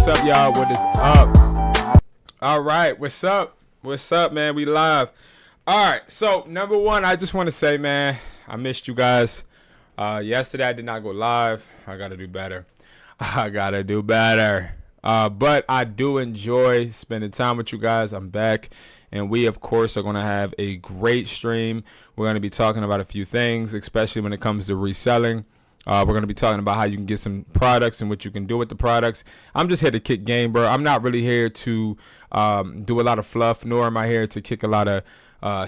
What's up, y'all? What is up? All right. What's up? What's up, man? We live. All right. So, number one, I just want to say, man, I missed you guys. Yesterday, I did not go live. I got to do better. But I do enjoy spending time with you guys. I'm back. And we, of course, are going to have a great stream. We're going to be talking about a few things, especially when it comes to reselling. We're going to be talking about how you can get some products and what you can do with the products. I'm just here to kick game, bro. I'm not really here to do a lot of fluff, nor am I here to kick a lot of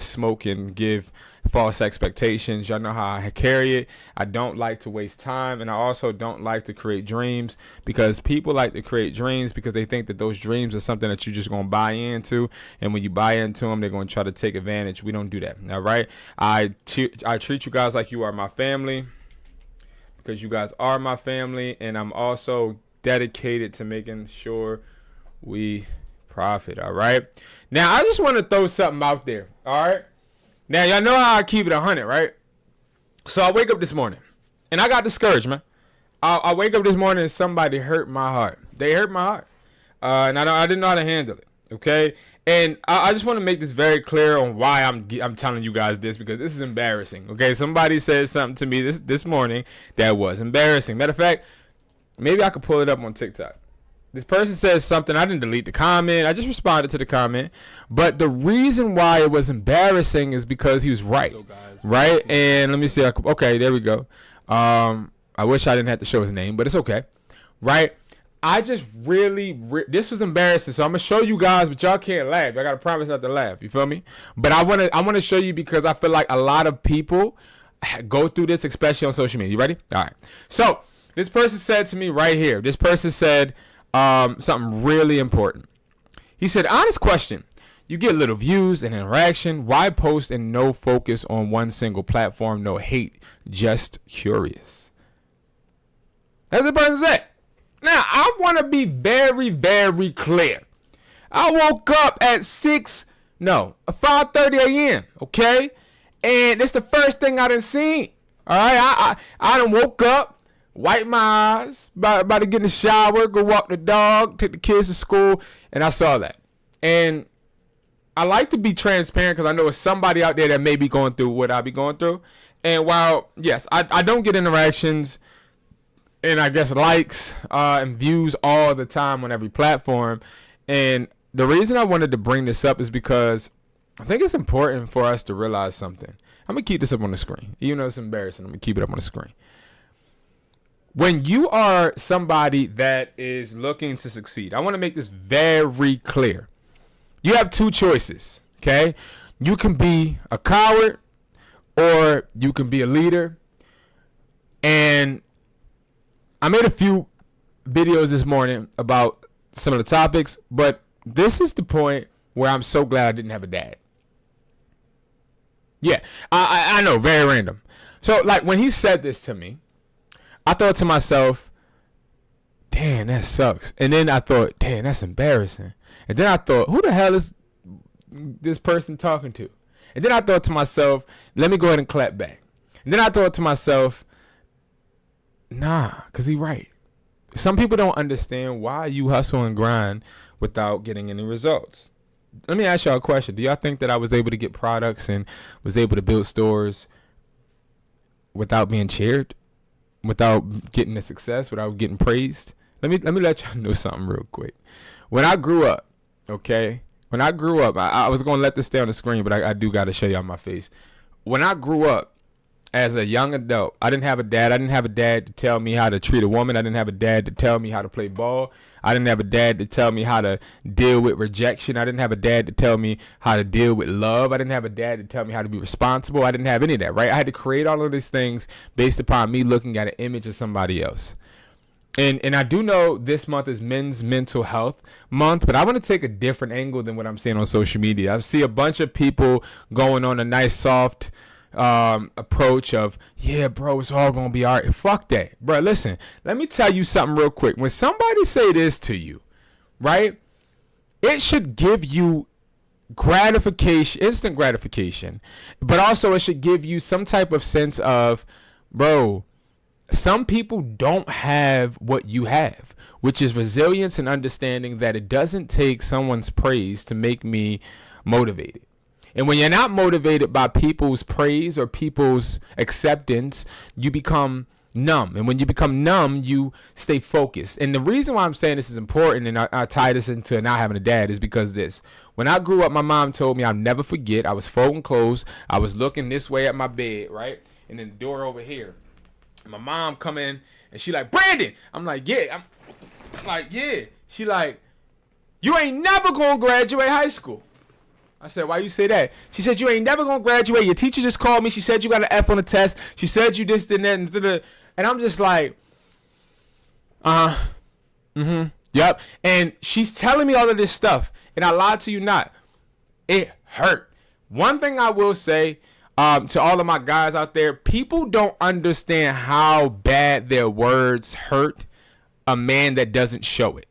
smoke and give false expectations. Y'all know how I carry it. I don't like to waste time, and I also don't like to create dreams, because people like to create dreams because they think that those dreams are something that you're just going to buy into, and when you buy into them, they're going to try to take advantage. We don't do that, all right? I treat you guys like you are my family, because you guys are my family, and I'm also dedicated to making sure we profit, all right? Now, I just want to throw something out there, all right? Now, y'all know how I keep it 100, right? So I wake up this morning, and I got discouraged, man. I wake up this morning, and somebody hurt my heart. They hurt my heart, and I didn't know how to handle it, okay? And I just want to make this very clear on why I'm telling you guys this, because this is embarrassing, okay? Somebody said something to me this morning that was embarrassing. Matter of fact, maybe I could pull it up on TikTok. This person says something. I didn't delete the comment. I just responded to the comment. But the reason why it was embarrassing is because he was right. So guys, right? And let me see. Okay, there we go. I wish I didn't have to show his name, but it's okay. Right? I just this was embarrassing. So I'm going to show you guys, but y'all can't laugh. I got to promise not to laugh. You feel me? But I want to show you, because I feel like a lot of people go through this, especially on social media. You ready? All right. So this person said to me right here. This person said something really important. He said, honest question. You get little views and interaction. Why post and no focus on one single platform? No hate, just curious. That's what the person said. Now, I want to be very, very clear. I woke up at 5:30 a.m., okay? And it's the first thing I done seen. All right? I done woke up, wipe my eyes, about to get in the shower, go walk the dog, take the kids to school, and I saw that. And I like to be transparent, because I know there's somebody out there that may be going through what I be going through. And while, yes, I don't get interactions and I guess likes and views all the time on every platform. And the reason I wanted to bring this up is because I think it's important for us to realize something. I'm going to keep this up on the screen. Even though it's embarrassing, I'm going to keep it up on the screen. When you are somebody that is looking to succeed, I want to make this very clear. You have two choices, okay? You can be a coward, or you can be a leader. And I made a few videos this morning about some of the topics, but this is the point where I'm so glad I didn't have a dad. Yeah, I know, very random. So, like, when he said this to me, I thought to myself, damn, that sucks. And then I thought, damn, that's embarrassing. And then I thought, who the hell is this person talking to? And then I thought to myself, let me go ahead and clap back. And then I thought to myself, nah, because he's right. Some people don't understand why you hustle and grind without getting any results. Let me ask y'all a question. Do y'all think that I was able to get products and was able to build stores without being cheered? Without getting the success, without getting praised? Let me let y'all know something real quick. When I grew up, okay? When I grew up, I was going to let this stay on the screen, but I do got to show y'all my face. When I grew up as a young adult, I didn't have a dad. I didn't have a dad to tell me how to treat a woman. I didn't have a dad to tell me how to play ball. I didn't have a dad to tell me how to deal with rejection. I didn't have a dad to tell me how to deal with love. I didn't have a dad to tell me how to be responsible. I didn't have any of that, right? I had to create all of these things based upon me looking at an image of somebody else. And I do know this month is Men's Mental Health Month, but I want to take a different angle than what I'm seeing on social media. I see a bunch of people going on a nice, soft approach of, yeah, bro, it's all gonna be all right. Fuck that, bro. Listen, let me tell you something real quick. When somebody say this to you, right, it should give you gratification, instant gratification, but also it should give you some type of sense of, bro, some people don't have what you have, which is resilience and understanding that it doesn't take someone's praise to make me motivated. And when you're not motivated by people's praise or people's acceptance, you become numb. And when you become numb, you stay focused. And the reason why I'm saying this is important, and I tie this into not having a dad, is because this. When I grew up, my mom told me I'll never forget. I was folding clothes. I was looking this way at my bed, right? And then the door over here. My mom come in and she like, Brandon. I'm like, yeah. I'm like, yeah. She like, you ain't never gonna graduate high school. I said, why you say that? She said, you ain't never gonna graduate. Your teacher just called me. She said you got an F on the test. She said you this, and that, and I'm just like, yep. And she's telling me all of this stuff, and I lied to you not. It hurt. One thing I will say, to all of my guys out there, people don't understand how bad their words hurt a man that doesn't show it,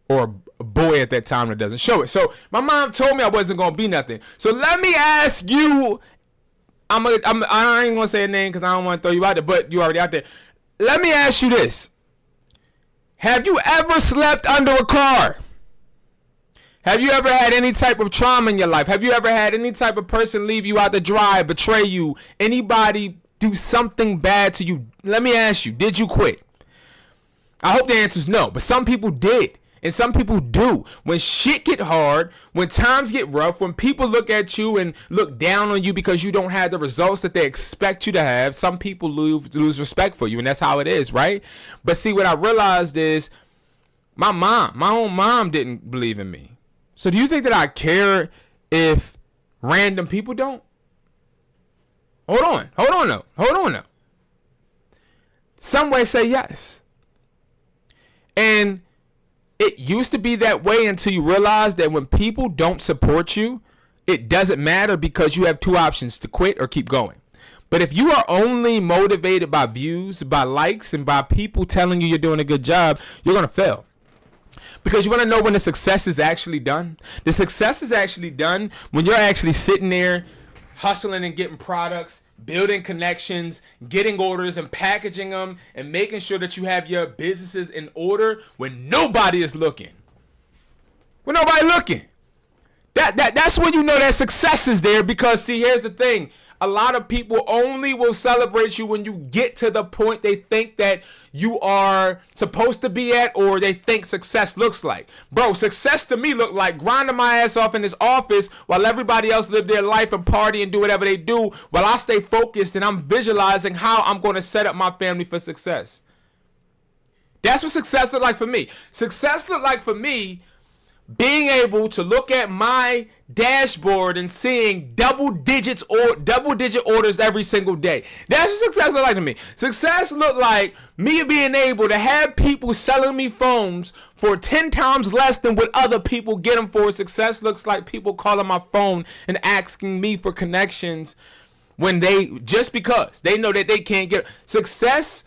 or a boy at that time that doesn't show it. So my mom told me I wasn't gonna be nothing. So let me ask you. I ain't gonna say a name because I don't want to throw you out there, but you already out there. Let me ask you this: have you ever slept under a car? Have you ever had any type of trauma in your life? Have you ever had any type of person leave you out to dry, betray you? Anybody do something bad to you? Let me ask you, did you quit? I hope the answer is no, but some people did. And some people do. When shit get hard, when times get rough, when people look at you and look down on you because you don't have the results that they expect you to have, some people lose respect for you, and that's how it is, right? But see, what I realized is my own mom didn't believe in me. So do you think that I care if random people don't? Hold on though. Some way say yes. And it used to be that way until you realize that when people don't support you, it doesn't matter because you have two options: to quit or keep going. But if you are only motivated by views, by likes, and by people telling you you're doing a good job, you're going to fail. Because you want to know when the success is actually done? The success is actually done when you're actually sitting there hustling and getting products, building connections, getting orders and packaging them, and making sure that you have your businesses in order when nobody is looking. When nobody looking. That's when you know that success is there, because see, here's the thing. A lot of people only will celebrate you when you get to the point they think that you are supposed to be at, or they think success looks like. Bro, success to me look like grinding my ass off in this office while everybody else live their life and party and do whatever they do, while I stay focused and I'm visualizing how I'm going to set up my family for success. That's what success look like for me. Success look like for me being able to look at my dashboard and seeing double-digit orders every single day. That's what success look like to me. Success look like me being able to have people selling me phones for 10 times less than what other people get them for. Success looks like people calling my phone and asking me for connections when just because they know that they can't get. Success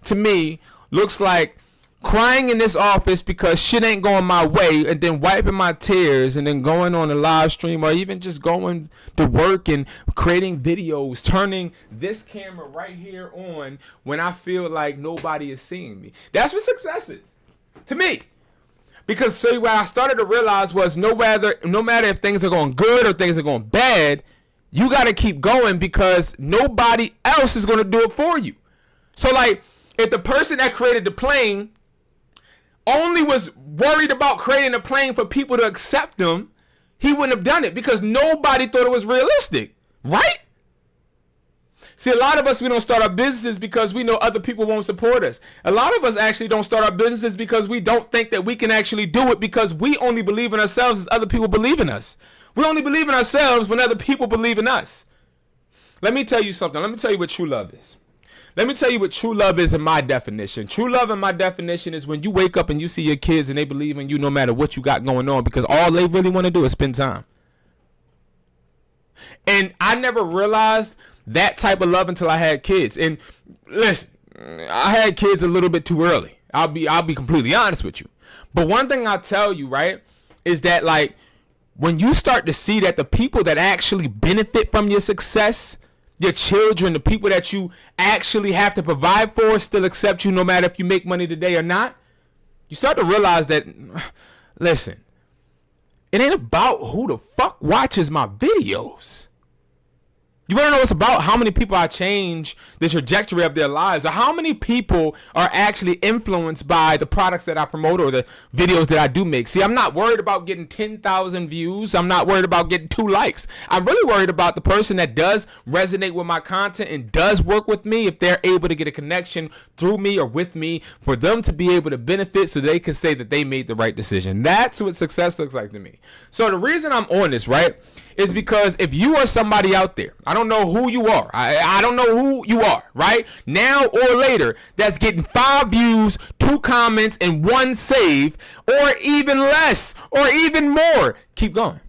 to me looks like crying in this office because shit ain't going my way, and then wiping my tears, and then going on a live stream, or even just going to work and creating videos, turning this camera right here on when I feel like nobody is seeing me. That's what success is to me. Because so what I started to realize was no matter if things are going good or things are going bad, you got to keep going because nobody else is going to do it for you. So like, if the person that created the plane only was worried about creating a plane for people to accept them, he wouldn't have done it because nobody thought it was realistic, right? See, a lot of us, we don't start our businesses because we know other people won't support us. A lot of us actually don't start our businesses because we don't think that we can actually do it, because we only believe in ourselves as other people believe in us. We only believe in ourselves when other people believe in us. Let me tell you something. Let me tell you what true love is. Let me tell you what true love is in my definition. True love in my definition is when you wake up and you see your kids and they believe in you no matter what you got going on, because all they really want to do is spend time. And I never realized that type of love until I had kids. And listen, I had kids a little bit too early. I'll be completely honest with you. But one thing I'll tell you, right, is that like when you start to see that the people that actually benefit from your success, Your children, the people that you actually have to provide for, still accept you no matter if you make money today or not. You start to realize that, listen, it ain't about who the fuck watches my videos. You want to know what's about? How many people I change the trajectory of their lives, or how many people are actually influenced by the products that I promote or the videos that I do make. See, I'm not worried about getting 10,000 views. I'm not worried about getting 2 likes. I'm really worried about the person that does resonate with my content and does work with me, if they're able to get a connection through me or with me, for them to be able to benefit so they can say that they made the right decision. That's what success looks like to me. So the reason I'm on this, right, is because if you are somebody out there, I don't know who you are. I don't know who you are, right? Now or later, that's getting 5 views, 2 comments, and 1 save, or even less, or even more. Keep going.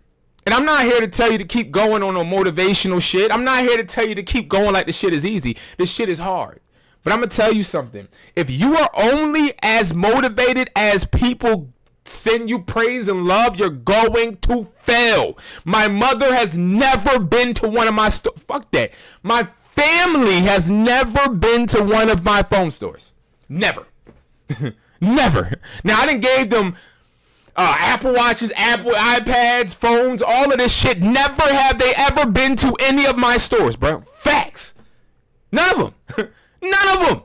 And I'm not here to tell you to keep going on a motivational shit. I'm not here to tell you to keep going like the shit is easy. This shit is hard. But I'm going to tell you something. If you are only as motivated as people send you praise and love, you're going to fail. My mother has never been to one of my stores. Fuck that. My family has never been to one of my phone stores. Never. Never. Now, I done gave them Apple Watches, Apple iPads, phones, all of this shit. Never have they ever been to any of my stores, bro. Facts. None of them. None of them.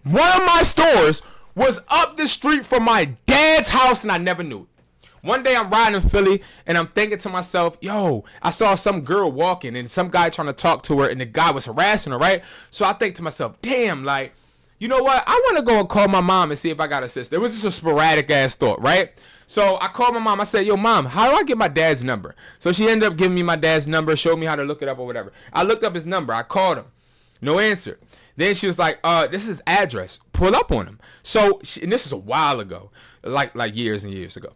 One of my stores was up the street from my dad's house, and I never knew it. One day I'm riding in Philly, and I'm thinking to myself, yo, I saw some girl walking, and some guy trying to talk to her, and the guy was harassing her, right? So I think to myself, damn, like, you know what? I want to go and call my mom and see if I got a sister. It was just a sporadic-ass thought, right? So I called my mom. I said, yo, mom, how do I get my dad's number? So she ended up giving me my dad's number, showed me how to look it up or whatever. I looked up his number. I called him. No answer. Then she was like, this is his address. Pull up on him. So, and this is a while ago, like years and years ago.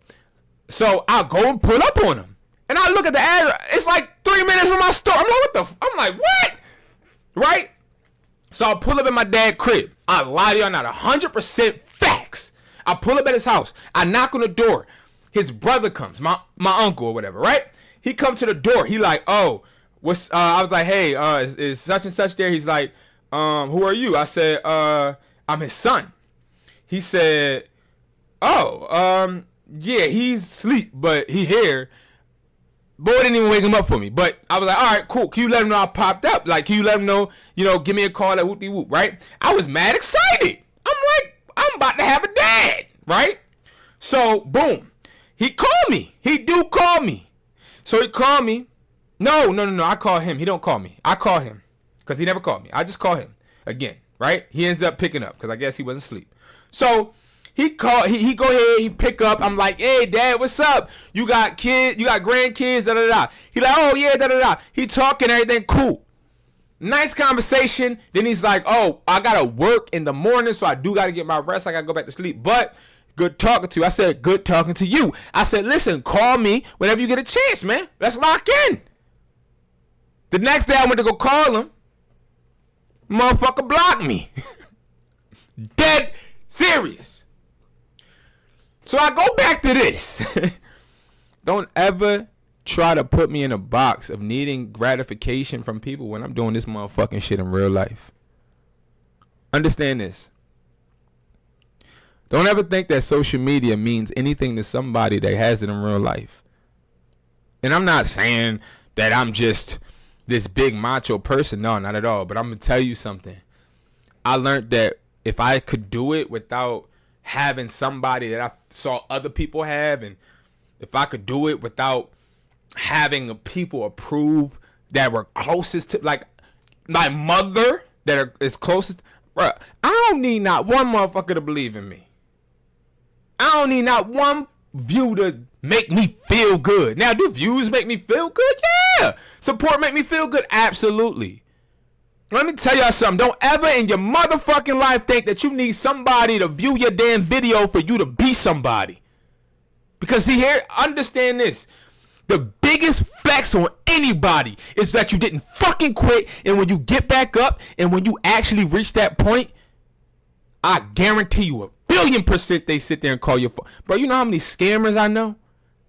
So I'll go and pull up on him. And I look at the address. It's like 3 minutes from my store. I'm like, what the I'm like, what? Right? So I pull up at my dad's crib. I lie to you, I'm not 100% facts. I pull up at his house. I knock on the door. His brother comes, my uncle or whatever, right? He comes to the door. He like, oh, what's, I was like, hey, is such and such there? He's like, who are you? I said, I'm his son. He said, oh, yeah, he's asleep, but he here. Boy didn't even wake him up for me. But I was like, all right, cool. Can you let him know I popped up? Like, can you let him know, give me a call at whoop-de-whoop, right? I was mad excited. I'm like, I'm about to have a dad, right? So, boom. He called me. He do call me. So he called me. No. I call him. He don't call me. I call him. Because he never called me. I just call him again, right? He ends up picking up because I guess he wasn't asleep. So he called, he go ahead, he pick up. I'm like, hey, Dad, what's up? You got kids, you got grandkids, da-da-da. He like, oh, yeah, da-da-da. He talking, everything cool. Nice conversation. Then he's like, oh, I got to work in the morning, so I do got to get my rest. I got to go back to sleep. But good talking to you. I said, good talking to you. I said, listen, call me whenever you get a chance, man. Let's lock in. The next day I went to go call him. Motherfucker blocked me. Dead serious. So I go back to this. Don't ever try to put me in a box of needing gratification from people when I'm doing this motherfucking shit in real life. Understand this. Don't ever think that social media means anything to somebody that has it in real life. And I'm not saying that I'm just this big macho person. No, not at all. But I'm going to tell you something. I learned that if I could do it without having somebody that I saw other people have, and if I could do it without having people approve that were closest to, like my mother that is closest, bro, I don't need not one motherfucker to believe in me. I don't need not one view to make me feel good. Now, do views make me feel good? Yeah. Support make me feel good? Absolutely. Let me tell y'all something. Don't ever in your motherfucking life think that you need somebody to view your damn video for you to be somebody. Because see here, understand this. The biggest flex on anybody is that you didn't fucking quit. And when you get back up and when you actually reach that point, I guarantee you 1,000,000,000% they sit there and call your phone. Bro, you know how many scammers I know?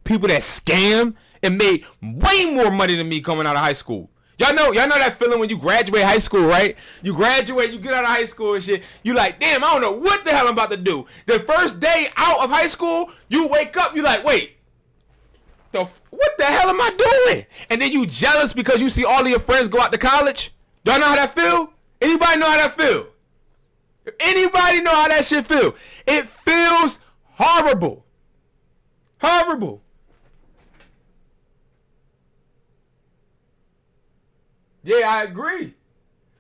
People that scam and made way more money than me coming out of high school. Y'all know that feeling when you graduate high school, right? You graduate, you get out of high school and shit. You like, damn, I don't know what the hell I'm about to do. The first day out of high school, you wake up, you like, wait, what the hell am I doing? And then you jealous because you see all of your friends go out to college. Y'all know how that feel? Anybody know how that feel? Anybody know how that shit feel? It feels horrible. Horrible. Yeah, I agree.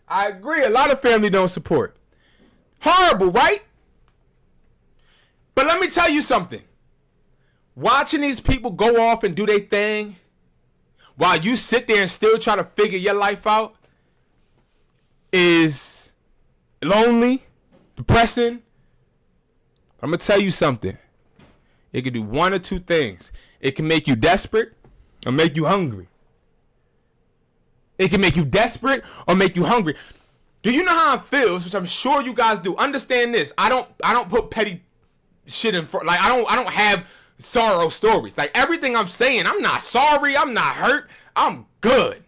A lot of family don't support. Horrible, right? But let me tell you something. Watching these people go off and do their thing while you sit there and still try to figure your life out is lonely, depressing. I'm going to tell you something. It can do one or two things. It can make you desperate or make you hungry. It can make you desperate or make you hungry. Do you know how it feels? Which I'm sure you guys do. Understand this. I don't put petty shit in front. Like I don't have sorrow stories. Like everything I'm saying, I'm not sorry. I'm not hurt. I'm good.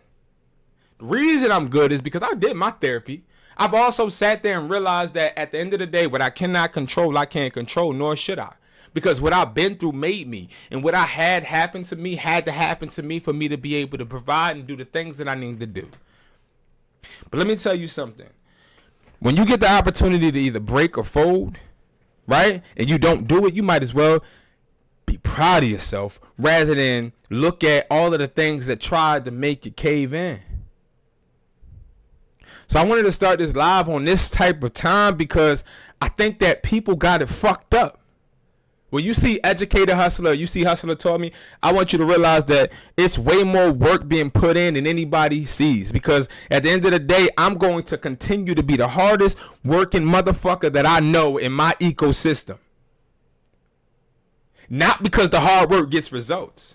The reason I'm good is because I did my therapy. I've also sat there and realized that at the end of the day, what I cannot control, I can't control, nor should I. Because what I've been through made me. And what I had happen to me had to happen to me for me to be able to provide and do the things that I need to do. But let me tell you something. When you get the opportunity to either break or fold, right, and you don't do it, you might as well be proud of yourself rather than look at all of the things that tried to make you cave in. So I wanted to start this live on this type of time because I think that people got it fucked up. When you see Educated Hustler, you see Hustler Taught Me, I want you to realize that it's way more work being put in than anybody sees. Because at the end of the day, I'm going to continue to be the hardest working motherfucker that I know in my ecosystem. Not because the hard work gets results.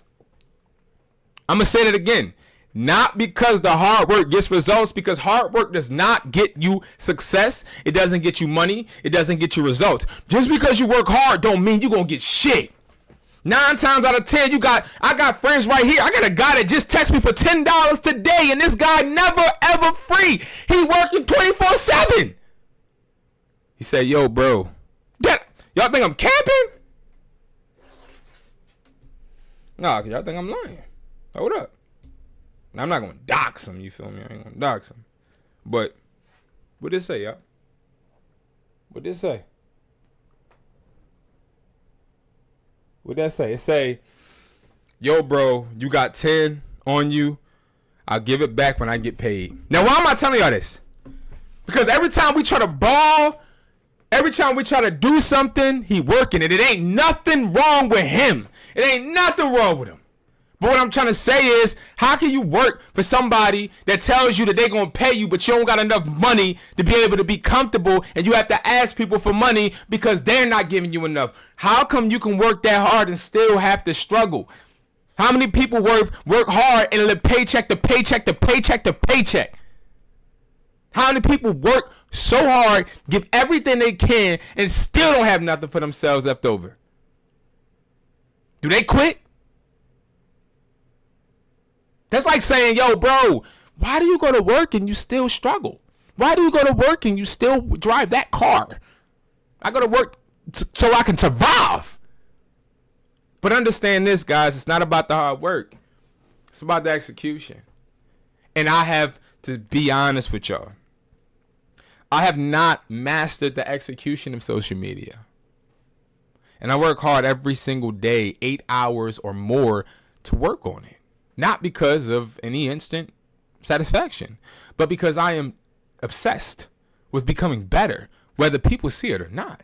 I'm going to say that again. Not because the hard work gets results, because hard work does not get you success. It doesn't get you money. It doesn't get you results. Just because you work hard don't mean you're going to get shit. 9 times out of 10, I got friends right here. I got a guy that just texted me for $10 today, and this guy never, ever free. He working 24/7. He said, yo, bro, y'all think I'm camping? Nah, y'all think I'm lying. Hold up. Now, I'm not going to dox him, you feel me? I ain't going to dox him. But what did it say, y'all? What did it say? What did that say? It say, yo, bro, you got 10 on you. I'll give it back when I get paid. Now, why am I telling y'all this? Because every time we try to ball, every time we try to do something, he working it. It ain't nothing wrong with him. It ain't nothing wrong with him. But what I'm trying to say is, how can you work for somebody that tells you that they're going to pay you, but you don't got enough money to be able to be comfortable, and you have to ask people for money because they're not giving you enough? How come you can work that hard and still have to struggle? How many people work hard and live paycheck to paycheck to paycheck to paycheck? How many people work so hard, give everything they can, and still don't have nothing for themselves left over? Do they quit? That's like saying, yo, bro, why do you go to work and you still struggle? Why do you go to work and you still drive that car? I go to work so I can survive. But understand this, guys. It's not about the hard work. It's about the execution. And I have to be honest with y'all. I have not mastered the execution of social media. And I work hard every single day, 8 hours or more, to work on it. Not because of any instant satisfaction, but because I am obsessed with becoming better, whether people see it or not.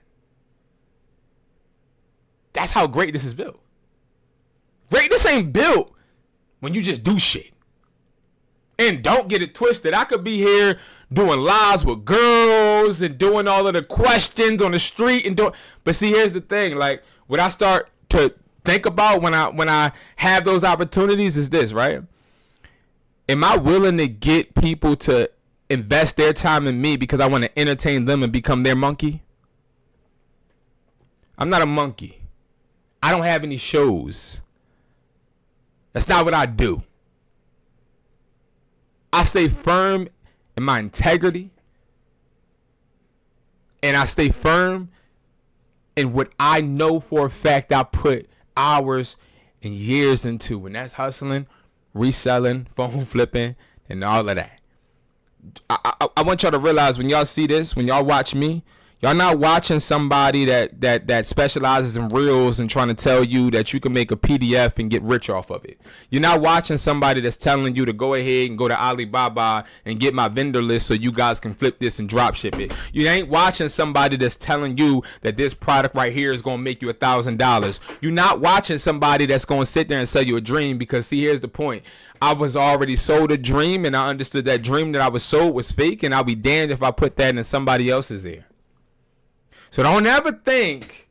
That's how greatness is built. Greatness ain't built when you just do shit. And don't get it twisted. I could be here doing lives with girls and doing all of the questions on the street but see, here's the thing. Like, when I start to think about when I have those opportunities is this, right? Am I willing to get people to invest their time in me because I want to entertain them and become their monkey? I'm not a monkey. I don't have any shows. That's not what I do. I stay firm in my integrity. And I stay firm in what I know for a fact I put hours and years into. And that's hustling, reselling, phone flipping, and all of that. I want y'all to realize when y'all see this, when y'all watch me, y'all not watching somebody that specializes in reels and trying to tell you that you can make a PDF and get rich off of it. You're not watching somebody that's telling you to go ahead and go to Alibaba and get my vendor list so you guys can flip this and drop ship it. You ain't watching somebody that's telling you that this product right here is going to make you $1,000. You're not watching somebody that's going to sit there and sell you a dream, because see, here's the point. I was already sold a dream, and I understood that dream that I was sold was fake, and I'll be damned if I put that in somebody else's ear. So don't ever think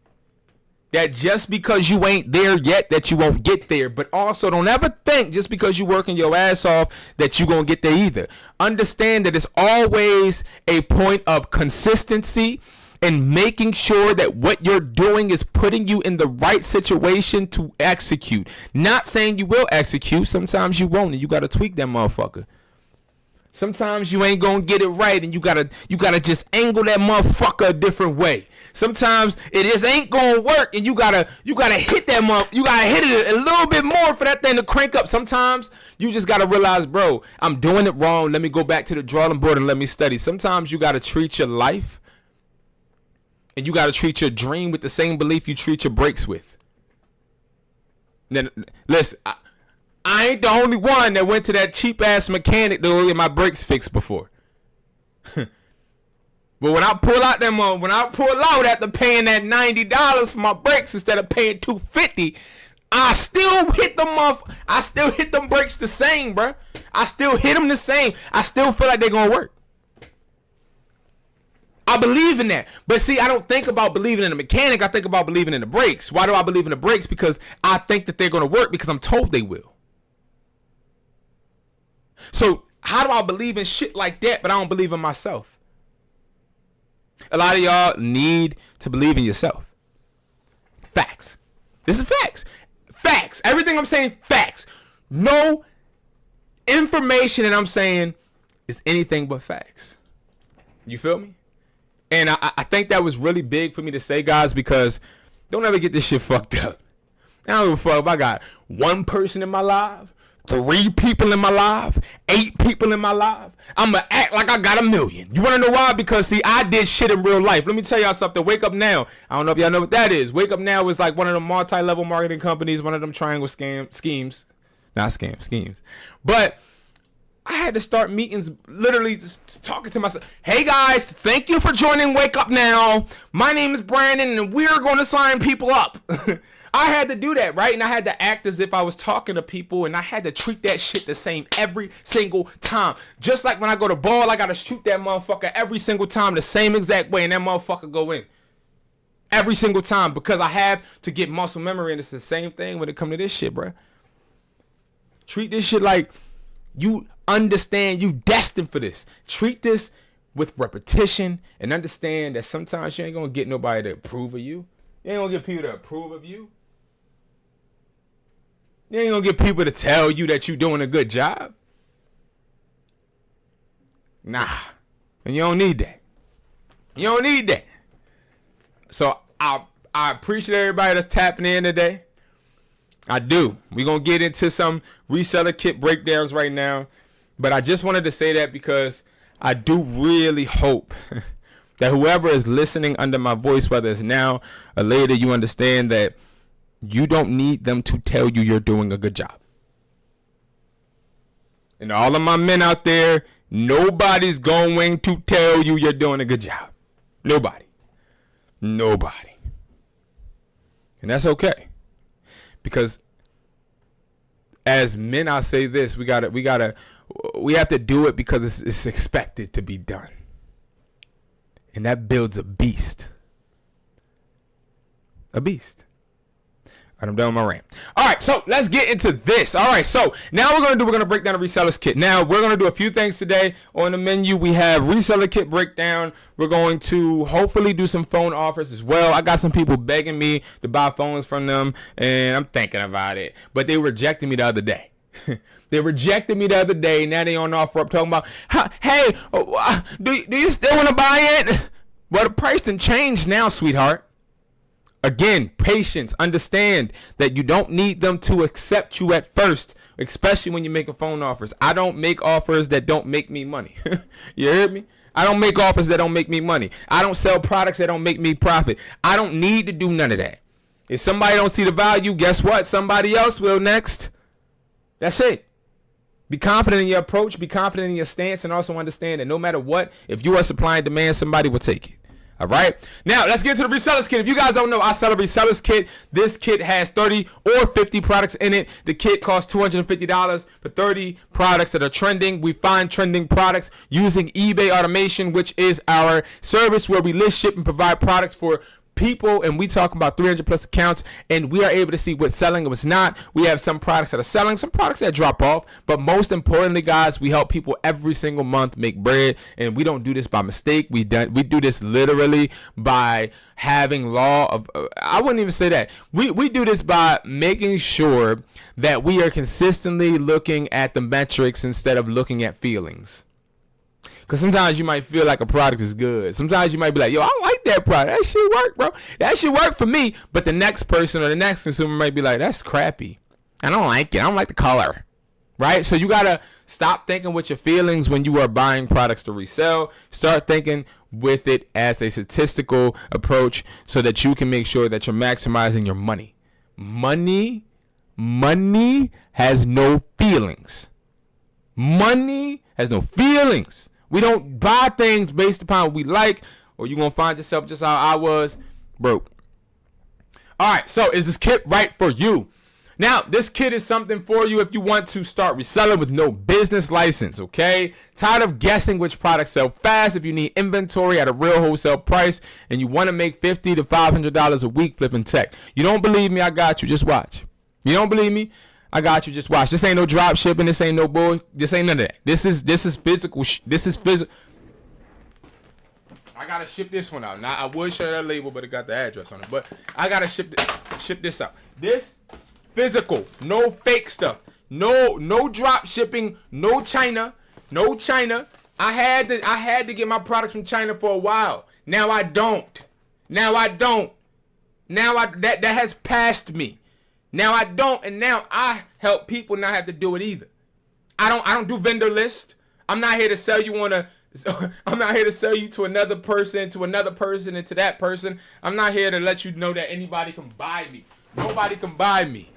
that just because you ain't there yet that you won't get there. But also don't ever think just because you working your ass off that you going to get there either. Understand that it's always a point of consistency and making sure that what you're doing is putting you in the right situation to execute. Not saying you will execute. Sometimes you won't, and you got to tweak that motherfucker. Sometimes you ain't gonna get it right, and you gotta just angle that motherfucker a different way. Sometimes it just ain't gonna work, and you gotta hit that you gotta hit it a little bit more for that thing to crank up. Sometimes you just gotta realize, bro, I'm doing it wrong. Let me go back to the drawing board and let me study. Sometimes you gotta treat your life and you gotta treat your dream with the same belief you treat your breaks with. Then listen. I ain't the only one that went to that cheap ass mechanic to get my brakes fixed before. But when I pull out after paying that $90 for my brakes instead of paying $250, I still hit them brakes the same, bro. I still hit them the same. I still feel like they're gonna work. I believe in that. But see, I don't think about believing in the mechanic. I think about believing in the brakes. Why do I believe in the brakes? Because I think that they're gonna work because I'm told they will. So how do I believe in shit like that, but I don't believe in myself? A lot of y'all need to believe in yourself. Facts. This is facts. Facts. Everything I'm saying, facts. No information that I'm saying is anything but facts. You feel me? And I think that was really big for me to say, guys, because don't ever get this shit fucked up. I don't give a fuck if I got one person in my life, 3 people in my life, 8 people in my life. I'm going to act like I got 1 million. You want to know why? Because, see, I did shit in real life. Let me tell y'all something. Wake Up Now. I don't know if y'all know what that is. Wake Up Now is like one of the multi-level marketing companies, one of them triangle schemes. Not scams, schemes. But I had to start meetings literally just talking to myself. Hey, guys, thank you for joining Wake Up Now. My name is Brandon, and we're going to sign people up. I had to do that, right? And I had to act as if I was talking to people, and I had to treat that shit the same every single time. Just like when I go to ball, I got to shoot that motherfucker every single time the same exact way, and that motherfucker go in. Every single time, because I have to get muscle memory, and it's the same thing when it comes to this shit, bro. Treat this shit like you understand you destined for this. Treat this with repetition and understand that sometimes you ain't going to get nobody to approve of you. You ain't going to get people to approve of you. You ain't going to get people to tell you that you're doing a good job. Nah. And you don't need that. You don't need that. So I appreciate everybody that's tapping in today. I do. We're going to get into some reseller kit breakdowns right now. But I just wanted to say that because I do really hope that whoever is listening under my voice, whether it's now or later, you understand that you don't need them to tell you you're doing a good job. And all of my men out there, nobody's going to tell you you're doing a good job. Nobody. Nobody. And that's okay. Because as men, I'll say this, we have to do it because it's expected to be done. And that builds a beast. A beast. All right, I'm done with my rant. All right, so let's get into this. All right, so now we're going to break down a reseller's kit. Now, we're going to do a few things today. On the menu, we have reseller kit breakdown. We're going to hopefully do some phone offers as well. I got some people begging me to buy phones from them, and I'm thinking about it. But they rejected me the other day. They rejected me the other day. Now they on offer up talking about, hey, do you still want to buy it? Well, the price done changed now, sweetheart. Again, patience. Understand that you don't need them to accept you at first, especially when you're making phone offers. I don't make offers that don't make me money. You heard me? I don't make offers that don't make me money. I don't sell products that don't make me profit. I don't need to do none of that. If somebody don't see the value, guess what? Somebody else will next. That's it. Be confident in your approach. Be confident in your stance, and also understand that no matter what, if you are supply and demand, somebody will take it. All right. Now let's get to the resellers kit. If you guys don't know, I sell a resellers kit. This kit has 30 or 50 products in it. The kit costs $250 for 30 products that are trending. We find trending products using eBay automation, which is our service where we list, ship, and provide products for people, and we talk about 300 plus accounts, and we are able to see what's selling and what's not. We have some products that are selling, some products that drop off, but most importantly, guys, we help people every single month make bread, and we don't do this by mistake. We do this literally by having law of I wouldn't even say that. We do this by making sure that we are consistently looking at the metrics instead of looking at feelings. Because sometimes you might feel like a product is good. Sometimes you might be like, yo, I like that product. That shit work, bro. That shit work for me. But the next person or the next consumer might be like, that's crappy. I don't like it. I don't like the color. Right? So you got to stop thinking with your feelings when you are buying products to resell. Start thinking with it as a statistical approach so that you can make sure that you're maximizing your money. Money has no feelings. Money has no feelings. We don't buy things based upon what we like, or you're going to find yourself just how I was, broke. All right, so is this kit right for you? Now, this kit is something for you if you want to start reselling with no business license, okay? Tired of guessing which products sell fast, if you need inventory at a real wholesale price, and you want to make $50 to $500 a week flipping tech. You don't believe me? I got you. Just watch. You don't believe me? I got you. Just watch. This ain't no drop shipping. This ain't no bull. This ain't none of that. This is physical. This is physical. I gotta ship this one out. Now I would show that label, but it got the address on it. But I gotta ship this out. This physical. No fake stuff. No drop shipping. No China. No China. I had to get my products from China for a while. Now I don't. That has passed me. Now I don't, and now I help people not have to do it either. I don't do vendor list. I'm not here to sell you I'm not here to sell you to another person, and to that person. I'm not here to let you know that anybody can buy me. Nobody can buy me.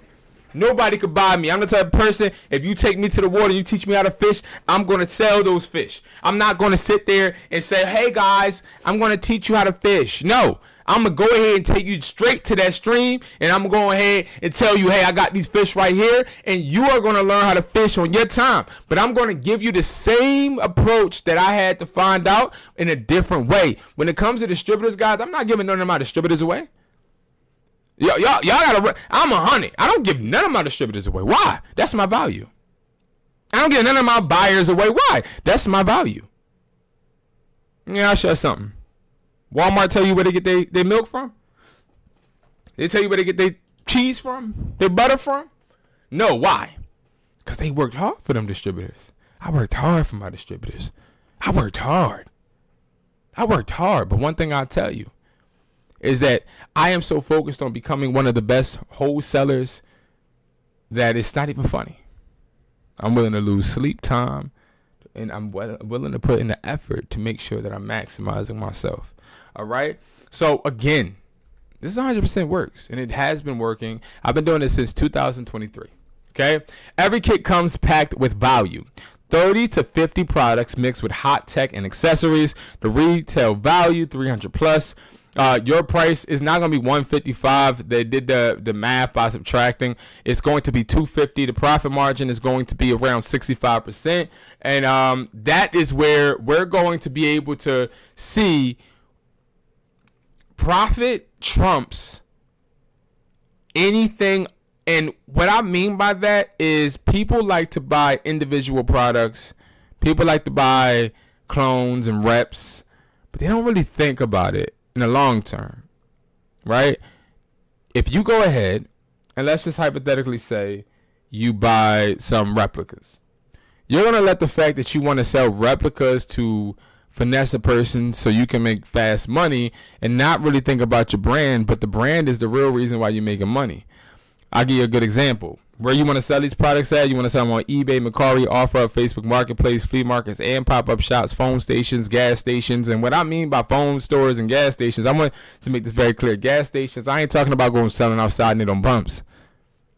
Nobody could buy me. I'm the type of person, if you take me to the water, you teach me how to fish, I'm going to sell those fish. I'm not going to sit there and say, hey guys, I'm going to teach you how to fish. No, I'm going to go ahead and take you straight to that stream, and I'm going to go ahead and tell you, hey, I got these fish right here, and you are going to learn how to fish on your time. But I'm going to give you the same approach that I had to find out in a different way. When it comes to distributors, guys, I'm not giving none of my distributors away. Y'all gotta. I'm 100. I don't give none of my distributors away. Why? That's my value. I don't give none of my buyers away. Why? That's my value. Yeah, I'll show you something. Walmart tell you where they get their milk from? They tell you where they get their cheese from? Their butter from? No, why? Because they worked hard for them distributors. I worked hard for my distributors. I worked hard. But one thing I'll tell you is that I am so focused on becoming one of the best wholesalers that it's not even funny. I'm willing to lose sleep time, and I'm willing to put in the effort to make sure that I'm maximizing myself. All right? So, again, this 100% works, and it has been working. I've been doing this since 2023. Okay? Every kit comes packed with value. 30 to 50 products mixed with hot tech and accessories. The retail value, 300 plus. Your price is not going to be $155. They did the math by subtracting. It's going to be $250. The profit margin is going to be around 65%. And that is where we're going to be able to see profit trumps anything. And what I mean by that is people like to buy individual products. People like to buy clones and reps, but they don't really think about it in the long term, right? If you go ahead and let's just hypothetically say you buy some replicas. You're going to let the fact that you want to sell replicas to finesse a person so you can make fast money and not really think about your brand, but the brand is the real reason why you're making money. I'll give you a good example. Where you want to sell these products at, you want to sell them on eBay, Mercari, OfferUp, Facebook Marketplace, flea markets, and pop-up shops, phone stations, gas stations. And what I mean by phone stores and gas stations, I want to make this very clear. Gas stations, I ain't talking about going selling outside and it on bumps.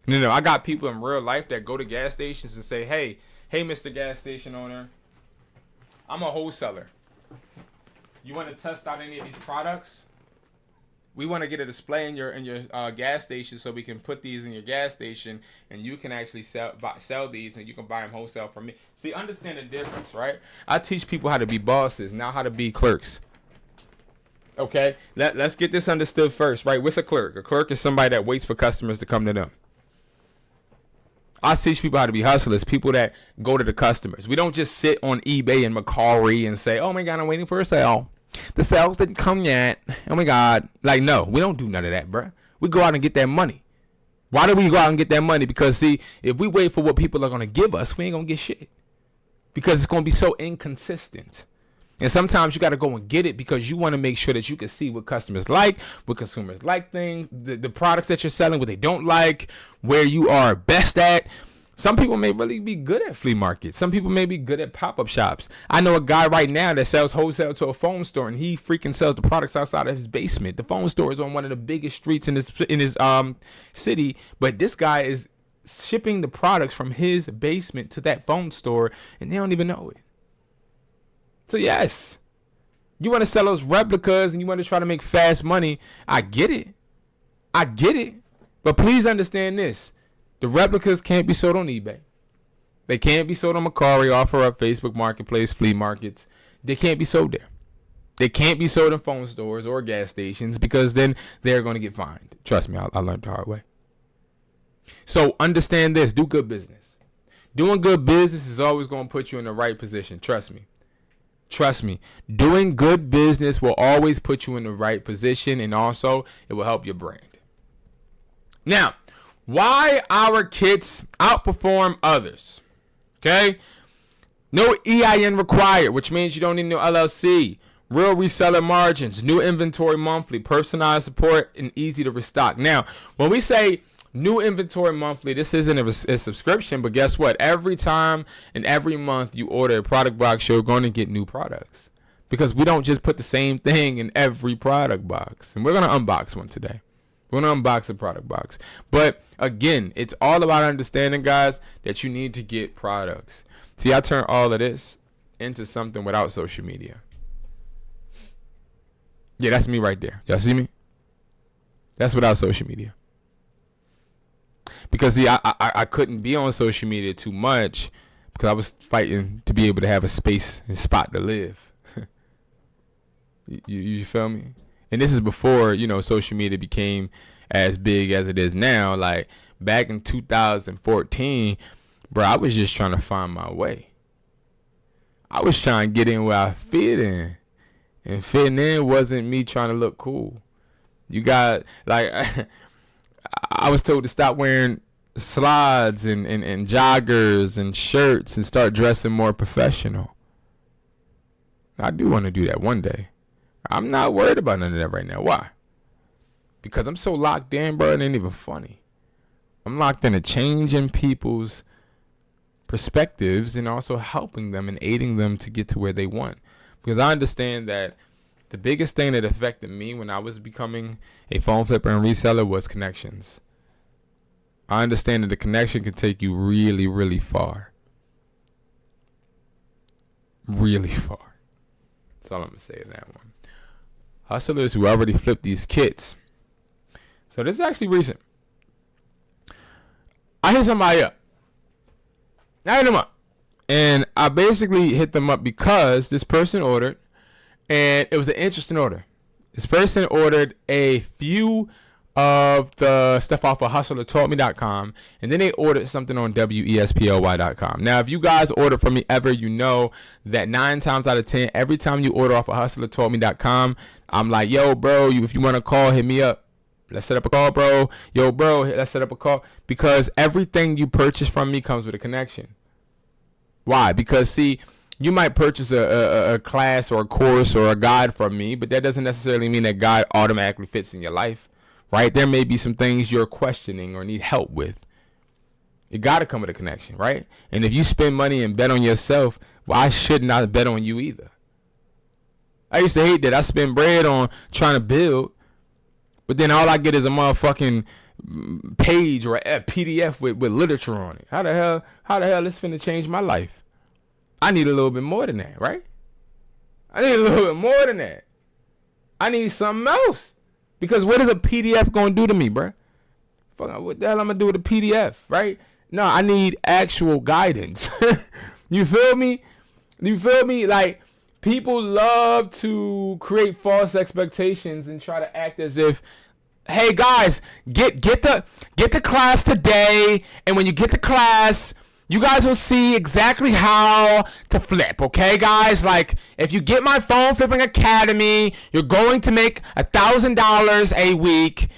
No, I got people in real life that go to gas stations and say, hey, Mr. Gas Station owner, I'm a wholesaler. You want to test out any of these products? We want to get a display in your gas station so we can put these in your gas station and you can actually sell these and you can buy them wholesale from me. See, understand the difference, right? I teach people how to be bosses, now how to be clerks. Okay, let's get this understood first, right? What's a clerk? A clerk is somebody that waits for customers to come to them. I teach people how to be hustlers, people that go to the customers. We don't just sit on eBay and Mercari and say, oh my God, I'm waiting for a sale. The sales didn't come yet. Oh my God. Like, no, we don't do none of that, bro. We go out and get that money. Why do we go out and get that money? Because, see, if we wait for what people are going to give us, we ain't going to get shit. Because it's going to be so inconsistent. And sometimes you got to go and get it because you want to make sure that you can see what customers like, what consumers like things, the products that you're selling, what they don't like, where you are best at. Some people may really be good at flea markets. Some people may be good at pop-up shops. I know a guy right now that sells wholesale to a phone store, and he freaking sells the products outside of his basement. The phone store is on one of the biggest streets in his city, but this guy is shipping the products from his basement to that phone store, and they don't even know it. So yes, you want to sell those replicas and you want to try to make fast money. I get it. But please understand this. The replicas can't be sold on eBay. They can't be sold on Mercari, OfferUp, Facebook Marketplace, flea markets. They can't be sold there. They can't be sold in phone stores or gas stations because then they're going to get fined. Trust me, I learned the hard way. So understand this. Do good business. Doing good business is always going to put you in the right position. Trust me. Doing good business will always put you in the right position, and also it will help your brand. Now, why our kits outperform others. Okay? No EIN required, which means you don't need no LLC. Real reseller margins, new inventory monthly, personalized support, and easy to restock. Now, when we say new inventory monthly, this isn't a subscription, but guess what? Every time and every month you order a product box, you're going to get new products. Because we don't just put the same thing in every product box. And we're going to unbox one today. We're going to unbox a product box. But again, it's all about understanding, guys, that you need to get products. See, I turn all of this into something without social media. Yeah, that's me right there. Y'all see me? That's without social media. Because, see, I couldn't be on social media too much because I was fighting to be able to have a space and spot to live. You feel me? And this is before, social media became as big as it is now. Like back in 2014, bro, I was just trying to find my way. I was trying to get in where I fit in. And fitting in wasn't me trying to look cool. You got, like, I was told to stop wearing slides and joggers and shirts and start dressing more professional. I do want to do that one day. I'm not worried about none of that right now. Why? Because I'm so locked in, bro, it ain't even funny. I'm locked in to changing people's perspectives and also helping them and aiding them to get to where they want. Because I understand that the biggest thing that affected me when I was becoming a phone flipper and reseller was connections. I understand that the connection can take you really, really far. Really far. That's all I'm going to say in that one. Hustlers who already flipped these kits. So this is actually recent. I hit somebody up. And I basically hit them up because this person ordered, and it was an interesting order. This person ordered a few of the stuff off of HustlerTaughtMe.com, and then they ordered something on WESPLY.com. Now, if you guys order from me ever, you know that 9 times out of 10, every time you order off of HustlerTaughtMe.com, I'm like, yo, bro, if you want to call, hit me up. Let's set up a call, bro. Yo, bro, let's set up a call. Because everything you purchase from me comes with a connection. Why? Because, see, you might purchase a class or a course or a guide from me, but that doesn't necessarily mean that guide automatically fits in your life, right? There may be some things you're questioning or need help with. It got to come with a connection, right? And if you spend money and bet on yourself, well, I should not bet on you either. I used to hate that. I spend bread on trying to build, but then all I get is a motherfucking page or a PDF with literature on it. How the hell this finna change my life? I need a little bit more than that, right? I need a little bit more than that. I need something else. Because what is a PDF gonna do to me, bruh? Fuck, what the hell I'm gonna do with a PDF, right? No, I need actual guidance. You feel me? You feel me? Like, people love to create false expectations and try to act as if, hey guys, get the class today, and when you get the class, you guys will see exactly how to flip, okay, guys? Like, if you get my Phone Flipping Academy, you're going to make $1,000 a week.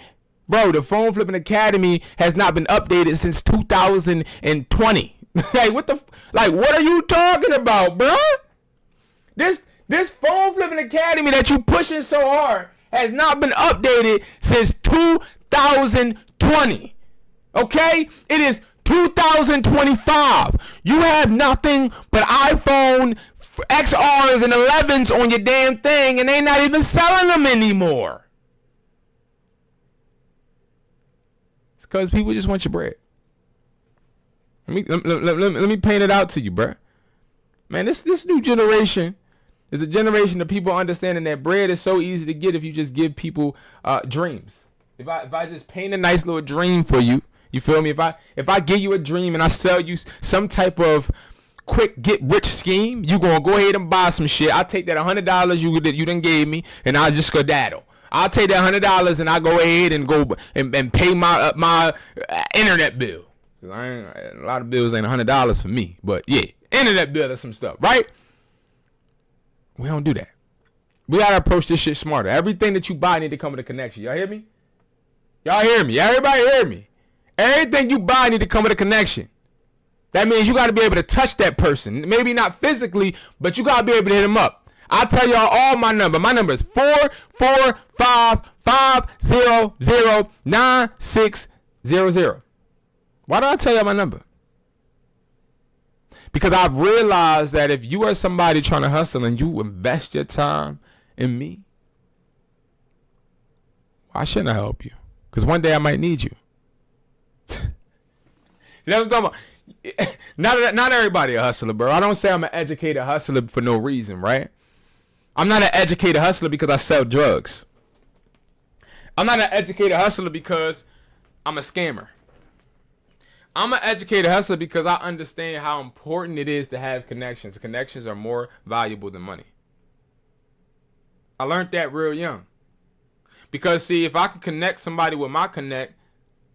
Bro, the Phone Flipping Academy has not been updated since 2020. Like, what are you talking about, bro? This Phone Flipping Academy that you pushing so hard has not been updated since 2020. Okay? It is 2025. You have nothing but iPhone XRs and 11s on your damn thing, and they not even selling them anymore. It's because people just want your bread. Let me paint it out to you, bruh. Man, this new generation is a generation of people understanding that bread is so easy to get if you just give people dreams. If I just paint a nice little dream for you, you feel me? If I give you a dream and I sell you some type of quick get rich scheme, you gonna go ahead and buy some shit. I'll take that $100 you done gave me, and I'll just skedaddle. I'll take that $100 and I'll go ahead and go and pay my internet bill. A lot of bills ain't $100 for me, but yeah, internet bill or some stuff, right? We don't do that. We gotta approach this shit smarter. Everything that you buy need to come with a connection. Y'all hear me? Y'all hear me? Everybody hear me? Everything you buy need to come with a connection. That means you gotta be able to touch that person. Maybe not physically, but you gotta be able to hit them up. I'll tell y'all all my number. My number is 445-500-9600. Why do I tell y'all my number? Because I've realized that if you are somebody trying to hustle and you invest your time in me, why shouldn't I help you? Because one day I might need you. You know what I'm talking about? Not everybody a hustler, bro. I don't say I'm an educated hustler for no reason, right? I'm not an educated hustler because I sell drugs. I'm not an educated hustler because I'm a scammer. I'm an educated hustler because I understand how important it is to have connections. Connections are more valuable than money. I learned that real young. Because, see, if I can connect somebody with my connect,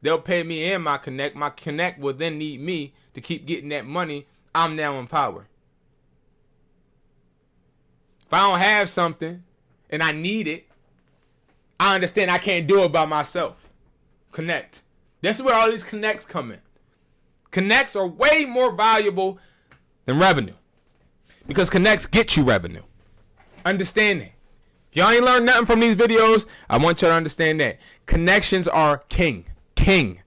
they'll pay me and my connect. My connect will then need me to keep getting that money. I'm now in power. If I don't have something and I need it, I understand I can't do it by myself. Connect. That's where all these connects come in. Connects are way more valuable than revenue. Because connects get you revenue. Understand that. If y'all ain't learned nothing from these videos, I want y'all to understand that. Connections are king. King.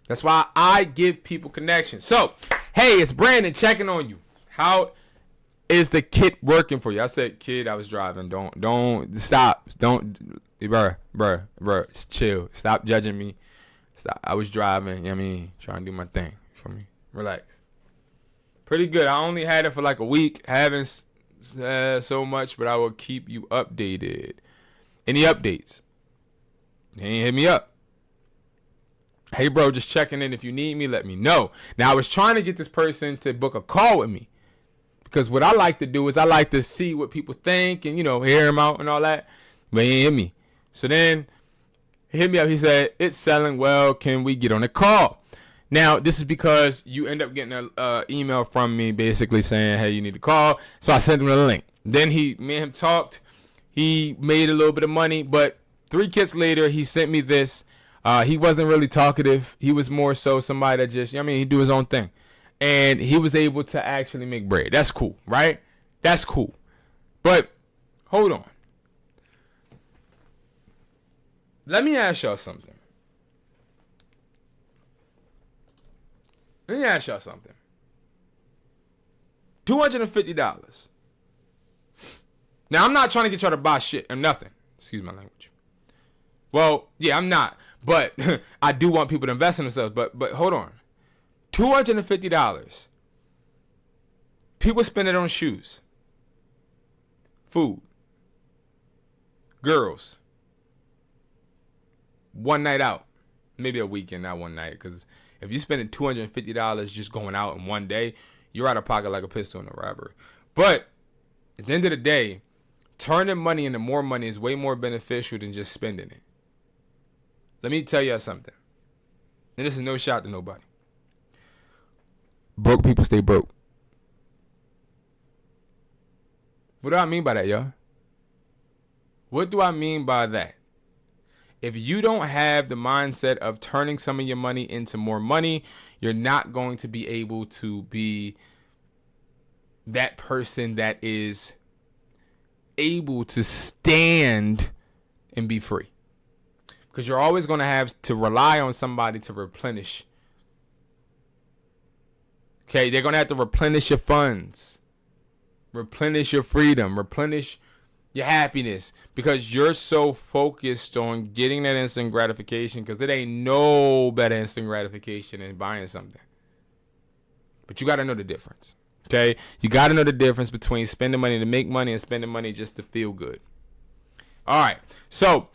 That's why I give people connections. So, hey, it's Brandon checking on you. How is the kit working for you? I said, kid, I was driving. Don't stop. Bruh, chill. Stop judging me. Stop. I was driving, you know what I mean, trying to do my thing. For me, relax. Pretty good. I only had it for like a week. Haven't so much, but I will keep you updated. Any updates? They ain't hit me up. Hey, bro, just checking in. If you need me, let me know. Now, I was trying to get this person to book a call with me because what I like to do is I like to see what people think and, hear them out and all that. But he ain't hit me. So then he hit me up. He said, it's selling well. Can we get on a call? Now, this is because you end up getting an email from me basically saying, hey, you need to call. So I sent him the link. Then me and him talked. He made a little bit of money, but 3 kits later, he sent me this. He wasn't really talkative. He was more so somebody that just, he do his own thing. And he was able to actually make bread. That's cool, right? That's cool. But hold on. Let me ask y'all something. $250. Now, I'm not trying to get y'all to buy shit or nothing. Excuse my language. Well, yeah, I'm not. But I do want people to invest in themselves. But hold on. $250. People spend it on shoes, food, girls, one night out, maybe a weekend, not one night. Because if you're spending $250 just going out in one day, you're out of pocket like a pistol in a robbery. But at the end of the day, turning money into more money is way more beneficial than just spending it. Let me tell y'all something. And this is no shot to nobody. Broke people stay broke. What do I mean by that, y'all? What do I mean by that? If you don't have the mindset of turning some of your money into more money, you're not going to be able to be that person that is able to stand and be free. Because you're always going to have to rely on somebody to replenish. Okay, they're going to have to replenish your funds, replenish your freedom, replenish your happiness, because you're so focused on getting that instant gratification, because there ain't no better instant gratification than buying something. But you got to know the difference. Okay, you got to know the difference between spending money to make money and spending money just to feel good. All right, so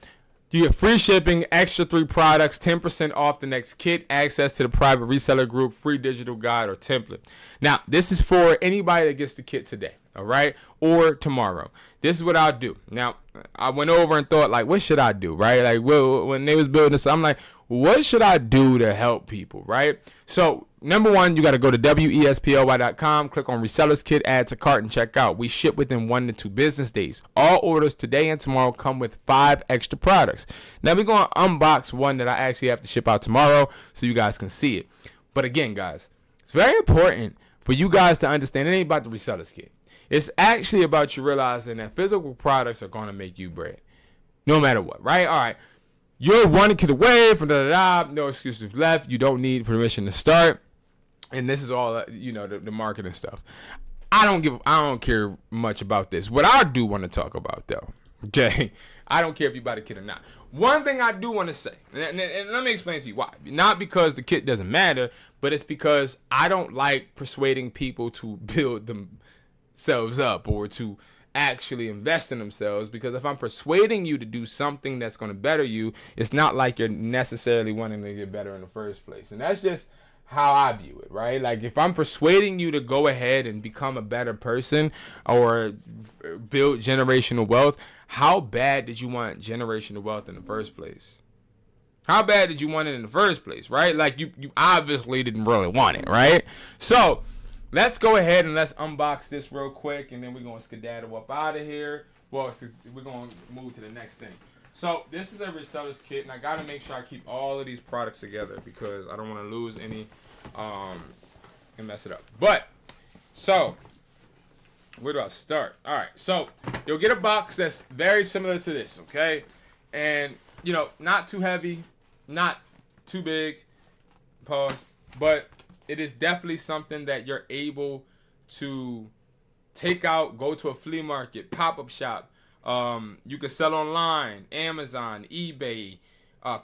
you get free shipping, extra 3 products, 10% off the next kit, access to the private reseller group, free digital guide or template. Now, this is for anybody that gets the kit today, all right, or tomorrow. This is what I'll do. Now, I went over and thought, like, what should I do, right? Like, well, when they was building this, I'm like, what should I do to help people, right? So, number one, you got to go to wesply.com, click on Resellers Kit, add to cart, and check out. We ship within 1 to 2 business days. All orders today and tomorrow come with 5 extra products. Now, we're going to unbox one that I actually have to ship out tomorrow so you guys can see it. But again, guys, it's very important for you guys to understand it ain't about the Resellers Kit. It's actually about you realizing that physical products are going to make you bread, no matter what, right? All right. You're 1 kit away from no excuses left. You don't need permission to start. And this is all, the marketing stuff. I don't care much about this. What I do want to talk about, though, okay? I don't care if you buy the kit or not. One thing I do want to say, and let me explain to you why. Not because the kit doesn't matter, but it's because I don't like persuading people to build themselves up or to actually invest in themselves, because if I'm persuading you to do something that's going to better you, it's not like you're necessarily wanting to get better in the first place. And that's just how I view it, right? Like, if I'm persuading you to go ahead and become a better person or build generational wealth, how bad did you want generational wealth in the first place? How bad did you want it in the first place, right? Like, you obviously didn't really want it, right? So let's go ahead and let's unbox this real quick, and then we're going to skedaddle up out of here. Well, we're going to move to the next thing. So this is a reseller's kit, and I got to make sure I keep all of these products together because I don't want to lose any and mess it up. But, so, where do I start? All right, so you'll get a box that's very similar to this, okay? And, not too heavy, not too big, pause, but it is definitely something that you're able to take out, go to a flea market, pop-up shop. You can sell online, Amazon, eBay,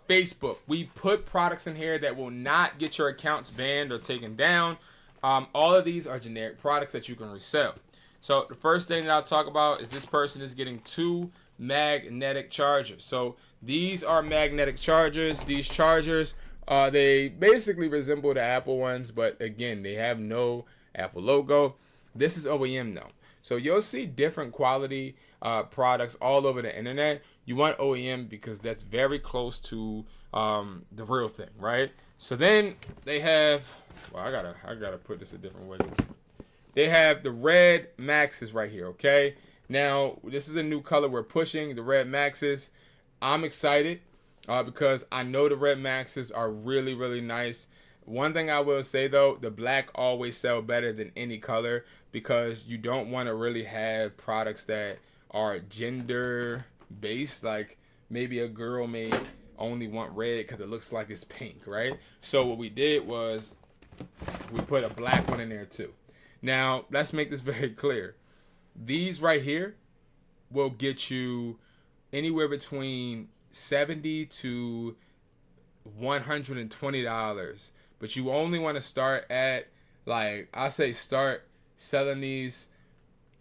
Facebook. We put products in here that will not get your accounts banned or taken down. All of these are generic products that you can resell. So the first thing that I'll talk about is this person is getting 2 magnetic chargers. So these are magnetic chargers. These chargers, they basically resemble the Apple ones, but again, they have no Apple logo. This is OEM though. So you'll see different quality products all over the internet. You want OEM because that's very close to the real thing, right? So then they have, well, I gotta put this a different way. They have the red Maxes right here, okay? Now, this is a new color we're pushing, the red Maxes. I'm excited because I know the Red Maxes are really, really nice. One thing I will say though, the black always sell better than any color because you don't want to really have products that are gender based. Like maybe a girl may only want red because it looks like it's pink, right? So what we did was we put a black one in there too. Now let's make this very clear. These right here will get you anywhere between $70 to $120, but you only want to start at, like, I say start selling these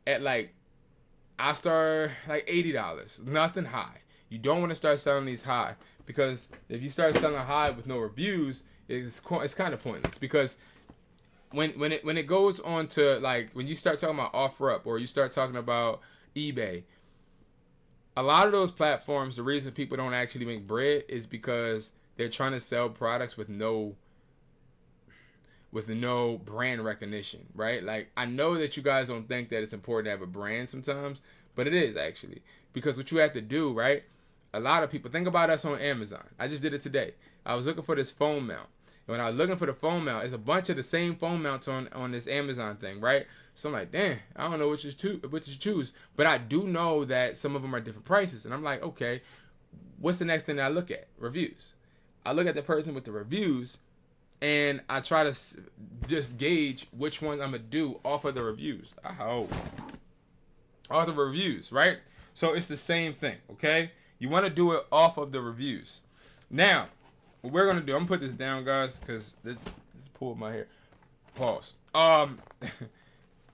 at, like, I start like $80, nothing high. You don't want to start selling these high because if you start selling high with no reviews, it's kind of pointless because when it goes on to, like, when you start talking about OfferUp or you start talking about eBay, a lot of those platforms, the reason people don't actually make bread is because they're trying to sell products with no brand recognition, right? Like, I know that you guys don't think that it's important to have a brand sometimes, but it is actually, because what you have to do, right? A lot of people think about us on Amazon. I just did it today. I was looking for this phone mount. And when I was looking for the phone mount, it's a bunch of the same phone mounts on this Amazon thing, right? So I'm like, damn, I don't know which to choose. But I do know that some of them are different prices. And I'm like, okay, what's the next thing that I look at? Reviews. I look at the person with the reviews, and I try to just gauge which ones I'm going to do off of the reviews. Off the reviews, right? So it's the same thing, okay? You want to do it off of the reviews. Now, what we're going to do, I'm going to put this down, guys, because this pulled my hair. Pause.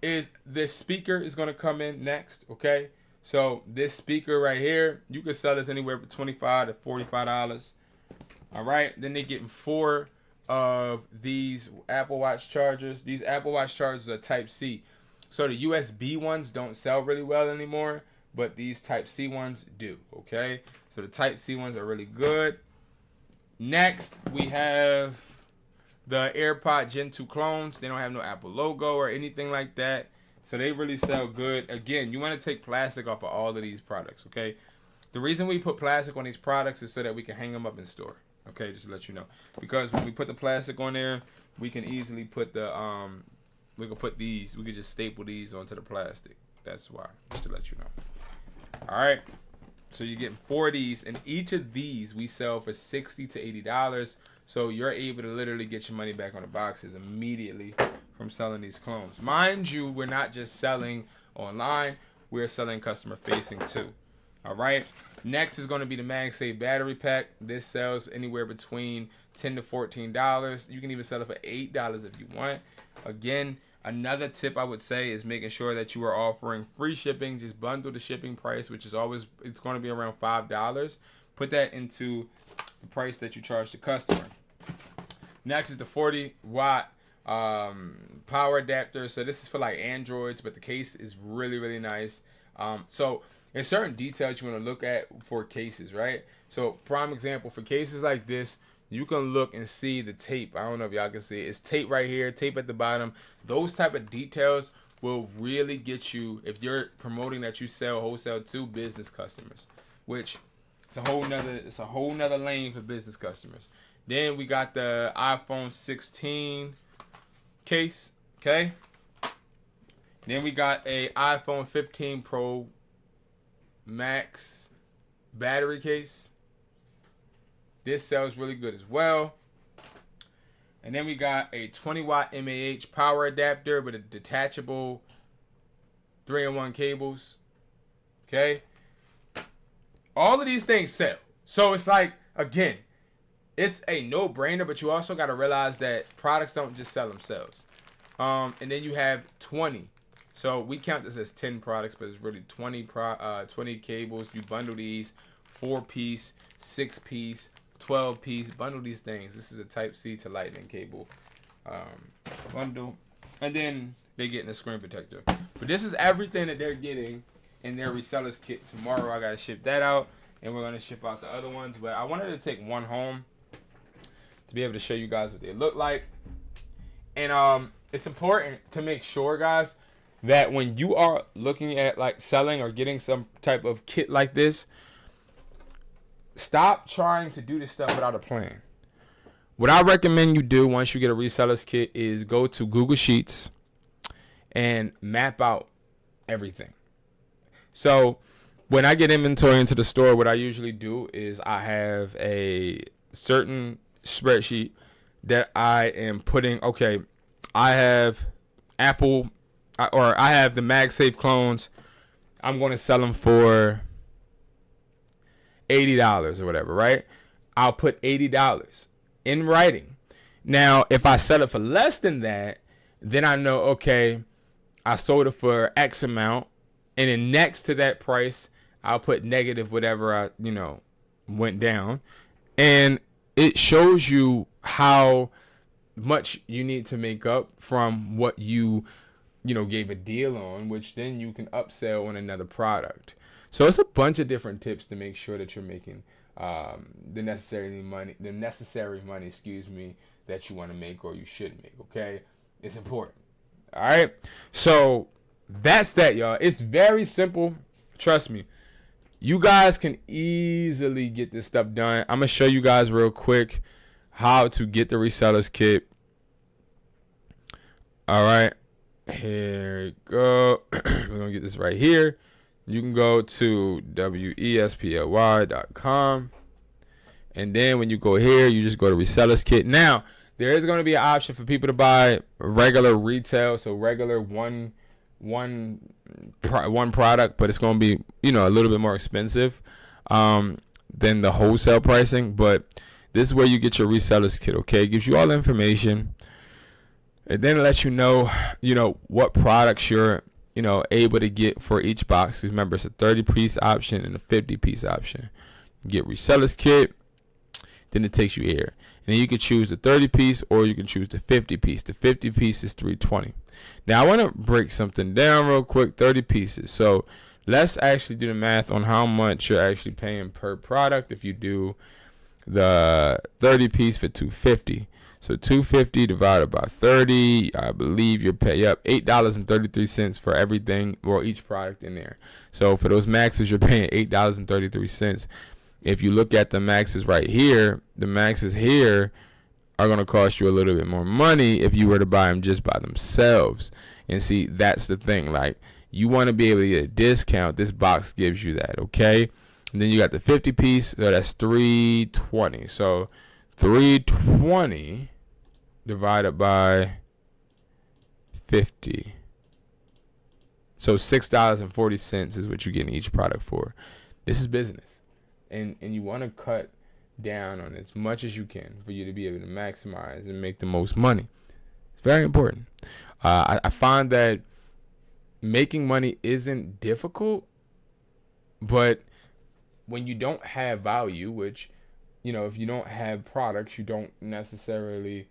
Is this speaker is going to come in next, okay? So this speaker right here, you can sell this anywhere from $25 to $45. All right? Then they're getting 4 of these Apple Watch chargers. These Apple Watch chargers are Type-C. So the USB ones don't sell really well anymore, but these Type-C ones do, okay? So the Type-C ones are really good. Next, we have the AirPod Gen 2 clones. They don't have no Apple logo or anything like that, so they really sell good. Again, you want to take plastic off of all of these products, okay? The reason we put plastic on these products is so that we can hang them up in store, okay? Just to let you know. Because when we put the plastic on there, we can easily put the, we can just staple these onto the plastic. That's why, just to let you know. All right. So you're getting 4 of these, and each of these we sell for $60 to $80. So you're able to literally get your money back on the boxes immediately from selling these clones. Mind you, we're not just selling online, we're selling customer facing too. All right. Next is going to be the MagSafe battery pack. This sells anywhere between $10 to $14. You can even sell it for $8 if you want. Again, another tip I would say is making sure that you are offering free shipping. Just bundle the shipping price, which is always, it's going to be around $5. Put that into the price that you charge the customer. Next is the 40-watt power adapter. So this is for like Androids, but the case is really, really nice. So there's certain details you want to look at for cases, right? So prime example, for cases like this, you can look and see the tape. I don't know if y'all can see it. It's tape right here, tape at the bottom. Those type of details will really get you, if you're promoting that you sell wholesale to business customers, which it's a whole nother lane for business customers. Then we got the iPhone 16 case, okay? Then we got a iPhone 15 Pro Max battery case. This sells really good as well. And then we got a 20-watt mAh power adapter with a detachable 3-in-1 cables. Okay? All of these things sell. So it's like, again, it's a no-brainer, but you also got to realize that products don't just sell themselves. And then you have 20. So we count this as 10 products, but it's really 20 cables. You bundle these, 4-piece, 6-piece, 12-piece, bundle these things. This is a Type-C to Lightning cable bundle. And then they're getting a screen protector. But this is everything that they're getting in their resellers kit. Tomorrow I got to ship that out, and we're going to ship out the other ones. But I wanted to take one home to be able to show you guys what they look like. And it's important to make sure, guys, that when you are looking at like selling or getting some type of kit like this, Stop trying to do this stuff without a plan. What I recommend you do once you get a reseller's kit is go to Google Sheets and map out everything. So when I get inventory into the store, what I usually do is I have a certain spreadsheet that I am putting, okay, I have Apple, or I have the MagSafe clones. I'm going to sell them for $80 or whatever, right? I'll put $80 in writing. Now, if I sell it for less than that, then I know, okay, I sold it for X amount, and then next to that price, I'll put negative whatever I, went down. And it shows you how much you need to make up from what you gave a deal on, which then you can upsell on another product. So it's a bunch of different tips to make sure that you're making the necessary money, that you want to make or you should make. Okay, it's important. All right, so that's that, y'all. It's very simple. Trust me, you guys can easily get this stuff done. I'm gonna show you guys real quick how to get the reseller's kit. All right, here we go. We're gonna get this right here. You can go to wesply.com, and then when you go here, you just go to reseller's kit. Now, there is going to be an option for people to buy regular retail, so regular one product, but it's going to be a little bit more expensive than the wholesale pricing. But this is where you get your reseller's kit. Okay, it gives you all the information, and then it lets you know what products you're able to get for each box. Remember, it's a 30-piece option and a 50-piece option. You get reseller's kit, then it takes you here. And then you can choose the 30-piece or you can choose the 50-piece. The 50-piece is $320. Now, I want to break something down real quick. 30 pieces. So let's actually do the math on how much you're actually paying per product if you do the 30-piece for $250. So $250 divided by 30, I believe you're paying $8.33 for everything, or each product in there. So for those maxes, you're paying $8.33. If you look at the maxes right here, the maxes here are going to cost you a little bit more money if you were to buy them just by themselves. And see, that's the thing. Like, you want to be able to get a discount. This box gives you that, okay? And then you got the 50-piece, so that's $320. So $320 divided by 50. So $6.40 is what you're getting each product for. This is business. And you want to cut down on as much as you can for you to be able to maximize and make the most money. It's very important. I find that making money isn't difficult, but when you don't have value, which, if you don't have products, you don't necessarily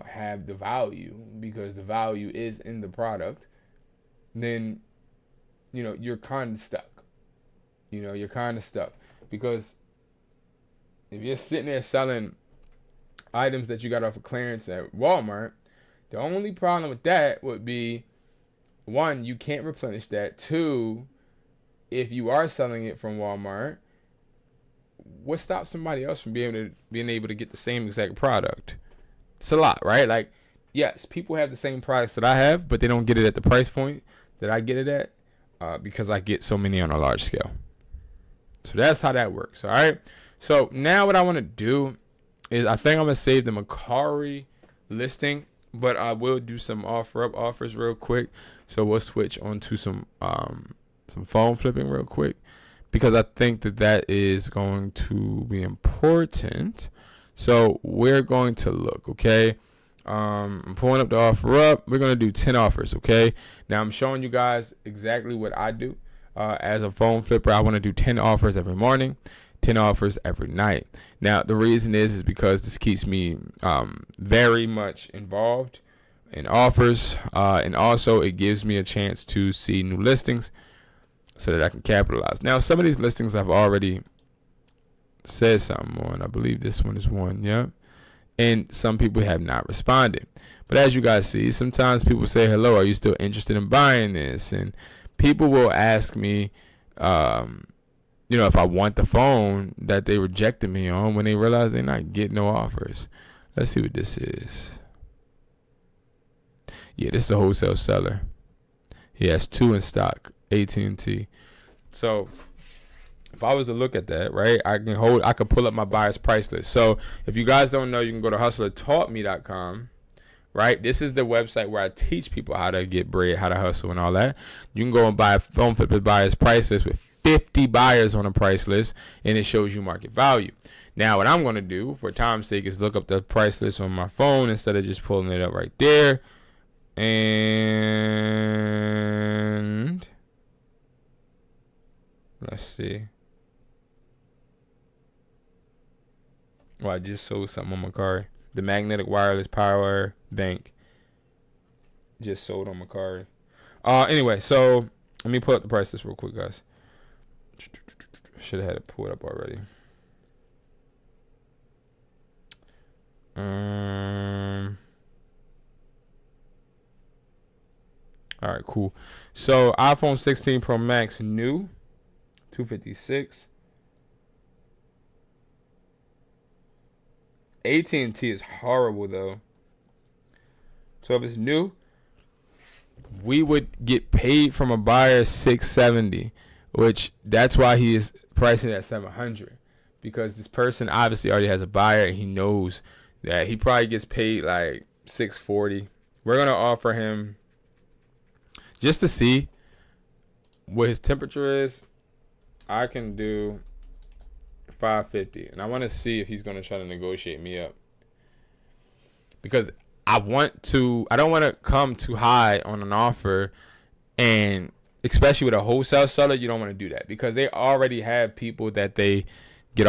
have the value, because the value is in the product, then you're kind of stuck. Because if you're sitting there selling items that you got off of clearance at Walmart, the only problem with that would be, one, you can't replenish that. Two, if you are selling it from Walmart, what stops somebody else from being able to get the same exact product? It's a lot, right? Like, yes, people have the same products that I have, but they don't get it at the price point that I get it at, because I get so many on a large scale. So that's how that works, all right? So now what I want to do is, I think I'm going to save the Mercari listing, but I will do some offers real quick. So we'll switch on to some phone flipping real quick, because I think that is going to be important. So we're going to look, okay? I'm pulling up the offer up. We're going to do 10 offers, okay? Now I'm showing you guys exactly what I do. As a phone flipper, I want to do 10 offers every morning, 10 offers every night. Now, the reason is because this keeps me very much involved in offers, and also it gives me a chance to see new listings so that I can capitalize. Now, some of these listings I've already said something on. I believe this one is one, yeah. And some people have not responded. But as you guys see, sometimes people say, hello, are you still interested in buying this? And people will ask me, if I want the phone that they rejected me on when they realize they're not getting no offers. Let's see what this is. Yeah, this is a wholesale seller. He has 2 in stock, AT&T. So if I was to look at that, right, I could pull up my buyer's price list. So if you guys don't know, you can go to HustlerTaughtMe.com. Right, this is the website where I teach people how to get bread, how to hustle, and all that. You can go and buy a phone flipper buyer's price list with 50 buyers on a price list, and it shows you market value. Now, what I'm going to do for time's sake is look up the price list on my phone instead of just pulling it up right there. And let's see. Well, I just sold something on Mercari. The magnetic wireless power bank just sold on Mercari. Anyway, so let me pull up the price list real quick, guys. Should have had it pulled up already. All right, cool. So iPhone 16 Pro Max new, $256. AT&T is horrible though. So if it's new, we would get paid from a buyer $670, which that's why he is pricing at $700, because this person obviously already has a buyer and he knows that he probably gets paid like $640. We're gonna offer him, just to see what his temperature is, I can do $550, and I want to see if he's going to try to negotiate me up, because I don't want to come too high on an offer, and especially with a wholesale seller, you don't want to do that because they already have people that they get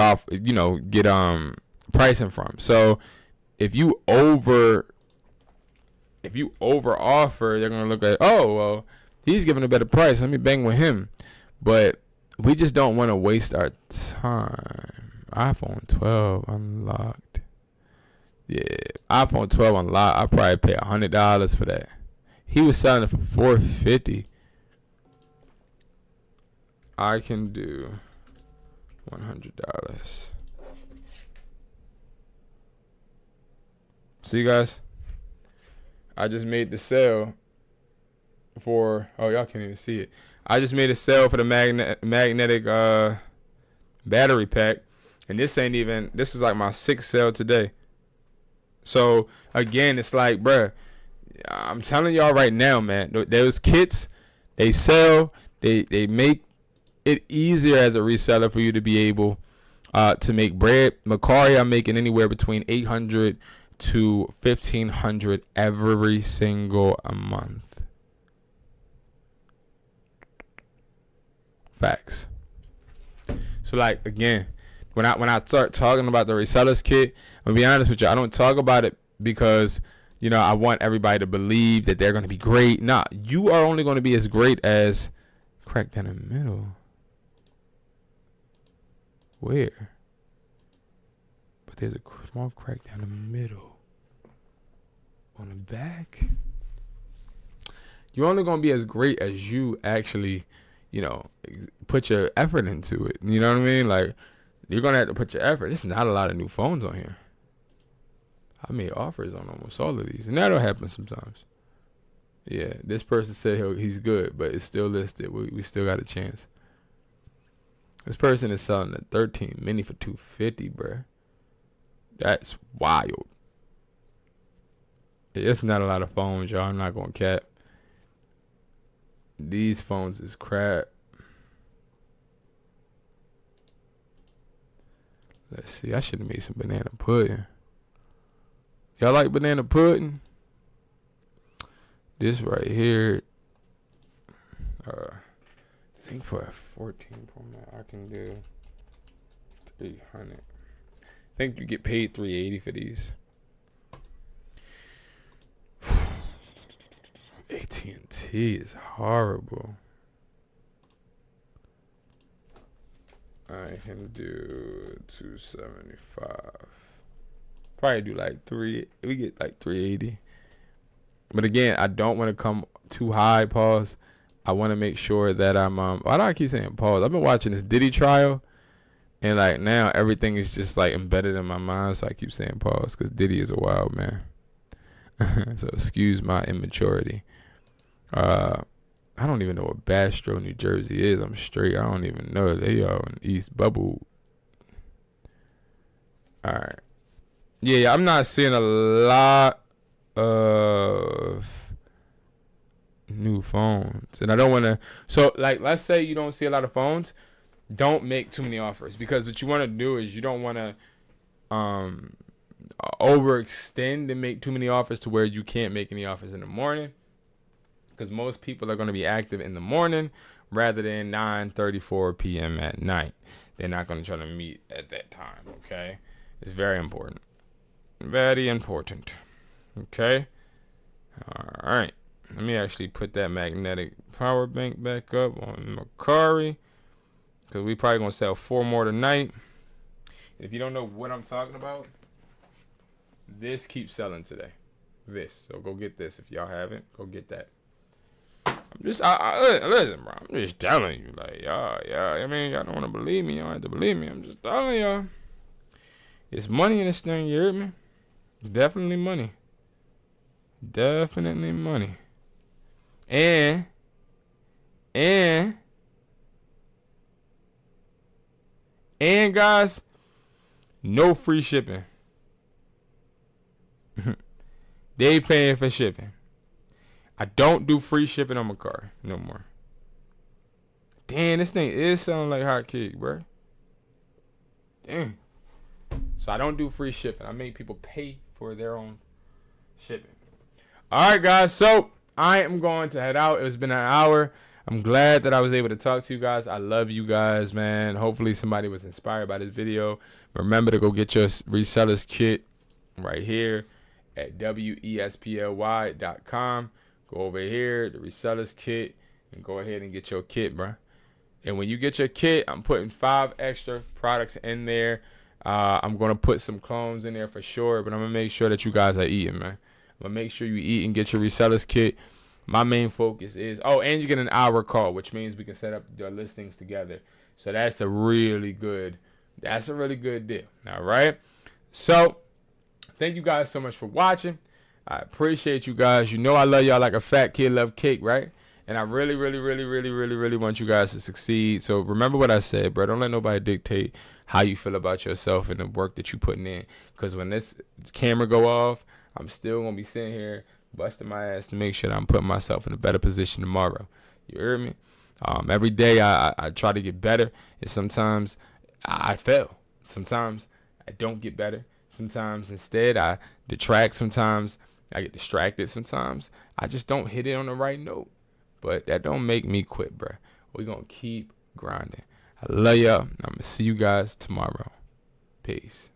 pricing from. So if you over offer, they're going to look at, oh well, he's giving a better price, let me bang with him. But we just don't want to waste our time. iPhone 12 unlocked. Yeah, iPhone 12 unlocked. I probably pay $100 for that. He was selling it for $450. I can do $100. See, guys, I just made the sale for. Oh, y'all can't even see it. I just made a sale for the magnetic battery pack, and this is like my 6th sale today. So again, it's like, bruh, I'm telling y'all right now, man, those kits, they sell, they make it easier as a reseller for you to be able to make bread. Mercari, I'm making anywhere between $800 to $1,500 every single month. Facts. So like, again, when I start talking about the resellers kit, I'm gonna be honest with you, I don't talk about it because I want everybody to believe that they're gonna be great. Nah, you are only gonna be as great as crack down the middle. Where? But there's a small crack down the middle. On the back. You're only gonna be as great as you actually put your effort into it. You know what I mean? Like, you're going to have to put your effort. There's not a lot of new phones on here. I made offers on almost all of these, and that'll happen sometimes. Yeah, this person said he's good, but it's still listed. We still got a chance. This person is selling a 13 mini for $250, bruh. That's wild. It's not a lot of phones, y'all. I'm not going to cap. These phones is crap. Let's see. I should have made some banana pudding. Y'all like banana pudding? This right here. I think for a 14 Pro Max, I can do 300. I think you get paid $380 for these. AT&T is horrible. I can do 275. Probably do like we get like 380. But again, I don't want to come too high, pause. I want to make sure that I'm why do I keep saying pause? I've been watching this Diddy trial, and like now everything is just like embedded in my mind, so I keep saying pause because Diddy is a wild man. So excuse my immaturity. I don't even know what Bastrop, New Jersey is. I'm straight. I don't even know. They are in East Bubble. All right. Yeah, I'm not seeing a lot of new phones. And I don't want to. So, like, let's say you don't see a lot of phones. Don't make too many offers. Because what you want to do is you don't want to overextend and make too many offers to where you can't make any offers in the morning. Because most people are going to be active in the morning rather than 9:34 p.m. at night. They're not going to try to meet at that time, okay? It's very important. Very important. Okay? All right. Let me actually put that magnetic power bank back up on Mercari, because we probably going to sell 4 more tonight. If you don't know what I'm talking about, this keeps selling today. This. So go get this. If y'all haven't, go get that. Listen, bro. I'm just telling you, like, y'all. I mean, y'all don't want to believe me. Y'all have to believe me. I'm just telling y'all. It's money in this thing, you heard me? It's definitely money. Definitely money. And guys, no free shipping. They paying for shipping. I don't do free shipping on my car no more. Damn, this thing is sounding like hot cake, bro. Damn. So I don't do free shipping. I make people pay for their own shipping. All right, guys. So I am going to head out. It's been an hour. I'm glad that I was able to talk to you guys. I love you guys, man. Hopefully somebody was inspired by this video. Remember to go get your resellers kit right here at wesply.com. Go over here, the resellers kit, and go ahead and get your kit, bro. And when you get your kit, I'm putting 5 extra products in there. I'm going to put some clones in there for sure, but I'm going to make sure that you guys are eating, man. I'm going to make sure you eat and get your resellers kit. My main focus is, and you get an hour call, which means we can set up the listings together. So that's a really good deal. All right. So thank you guys so much for watching. I appreciate you guys. You know I love y'all like a fat kid love cake, right? And I really, really, really, really, really, really want you guys to succeed. So remember what I said, bro. Don't let nobody dictate how you feel about yourself and the work that you're putting in. Because when this camera go off, I'm still going to be sitting here busting my ass to make sure that I'm putting myself in a better position tomorrow. You heard me? Every day I try to get better. And sometimes I fail. Sometimes I don't get better. Sometimes instead I detract. Sometimes I get distracted. Sometimes I just don't hit it on the right note. But that don't make me quit, bro. We're going to keep grinding. I love y'all. I'm going to see you guys tomorrow. Peace.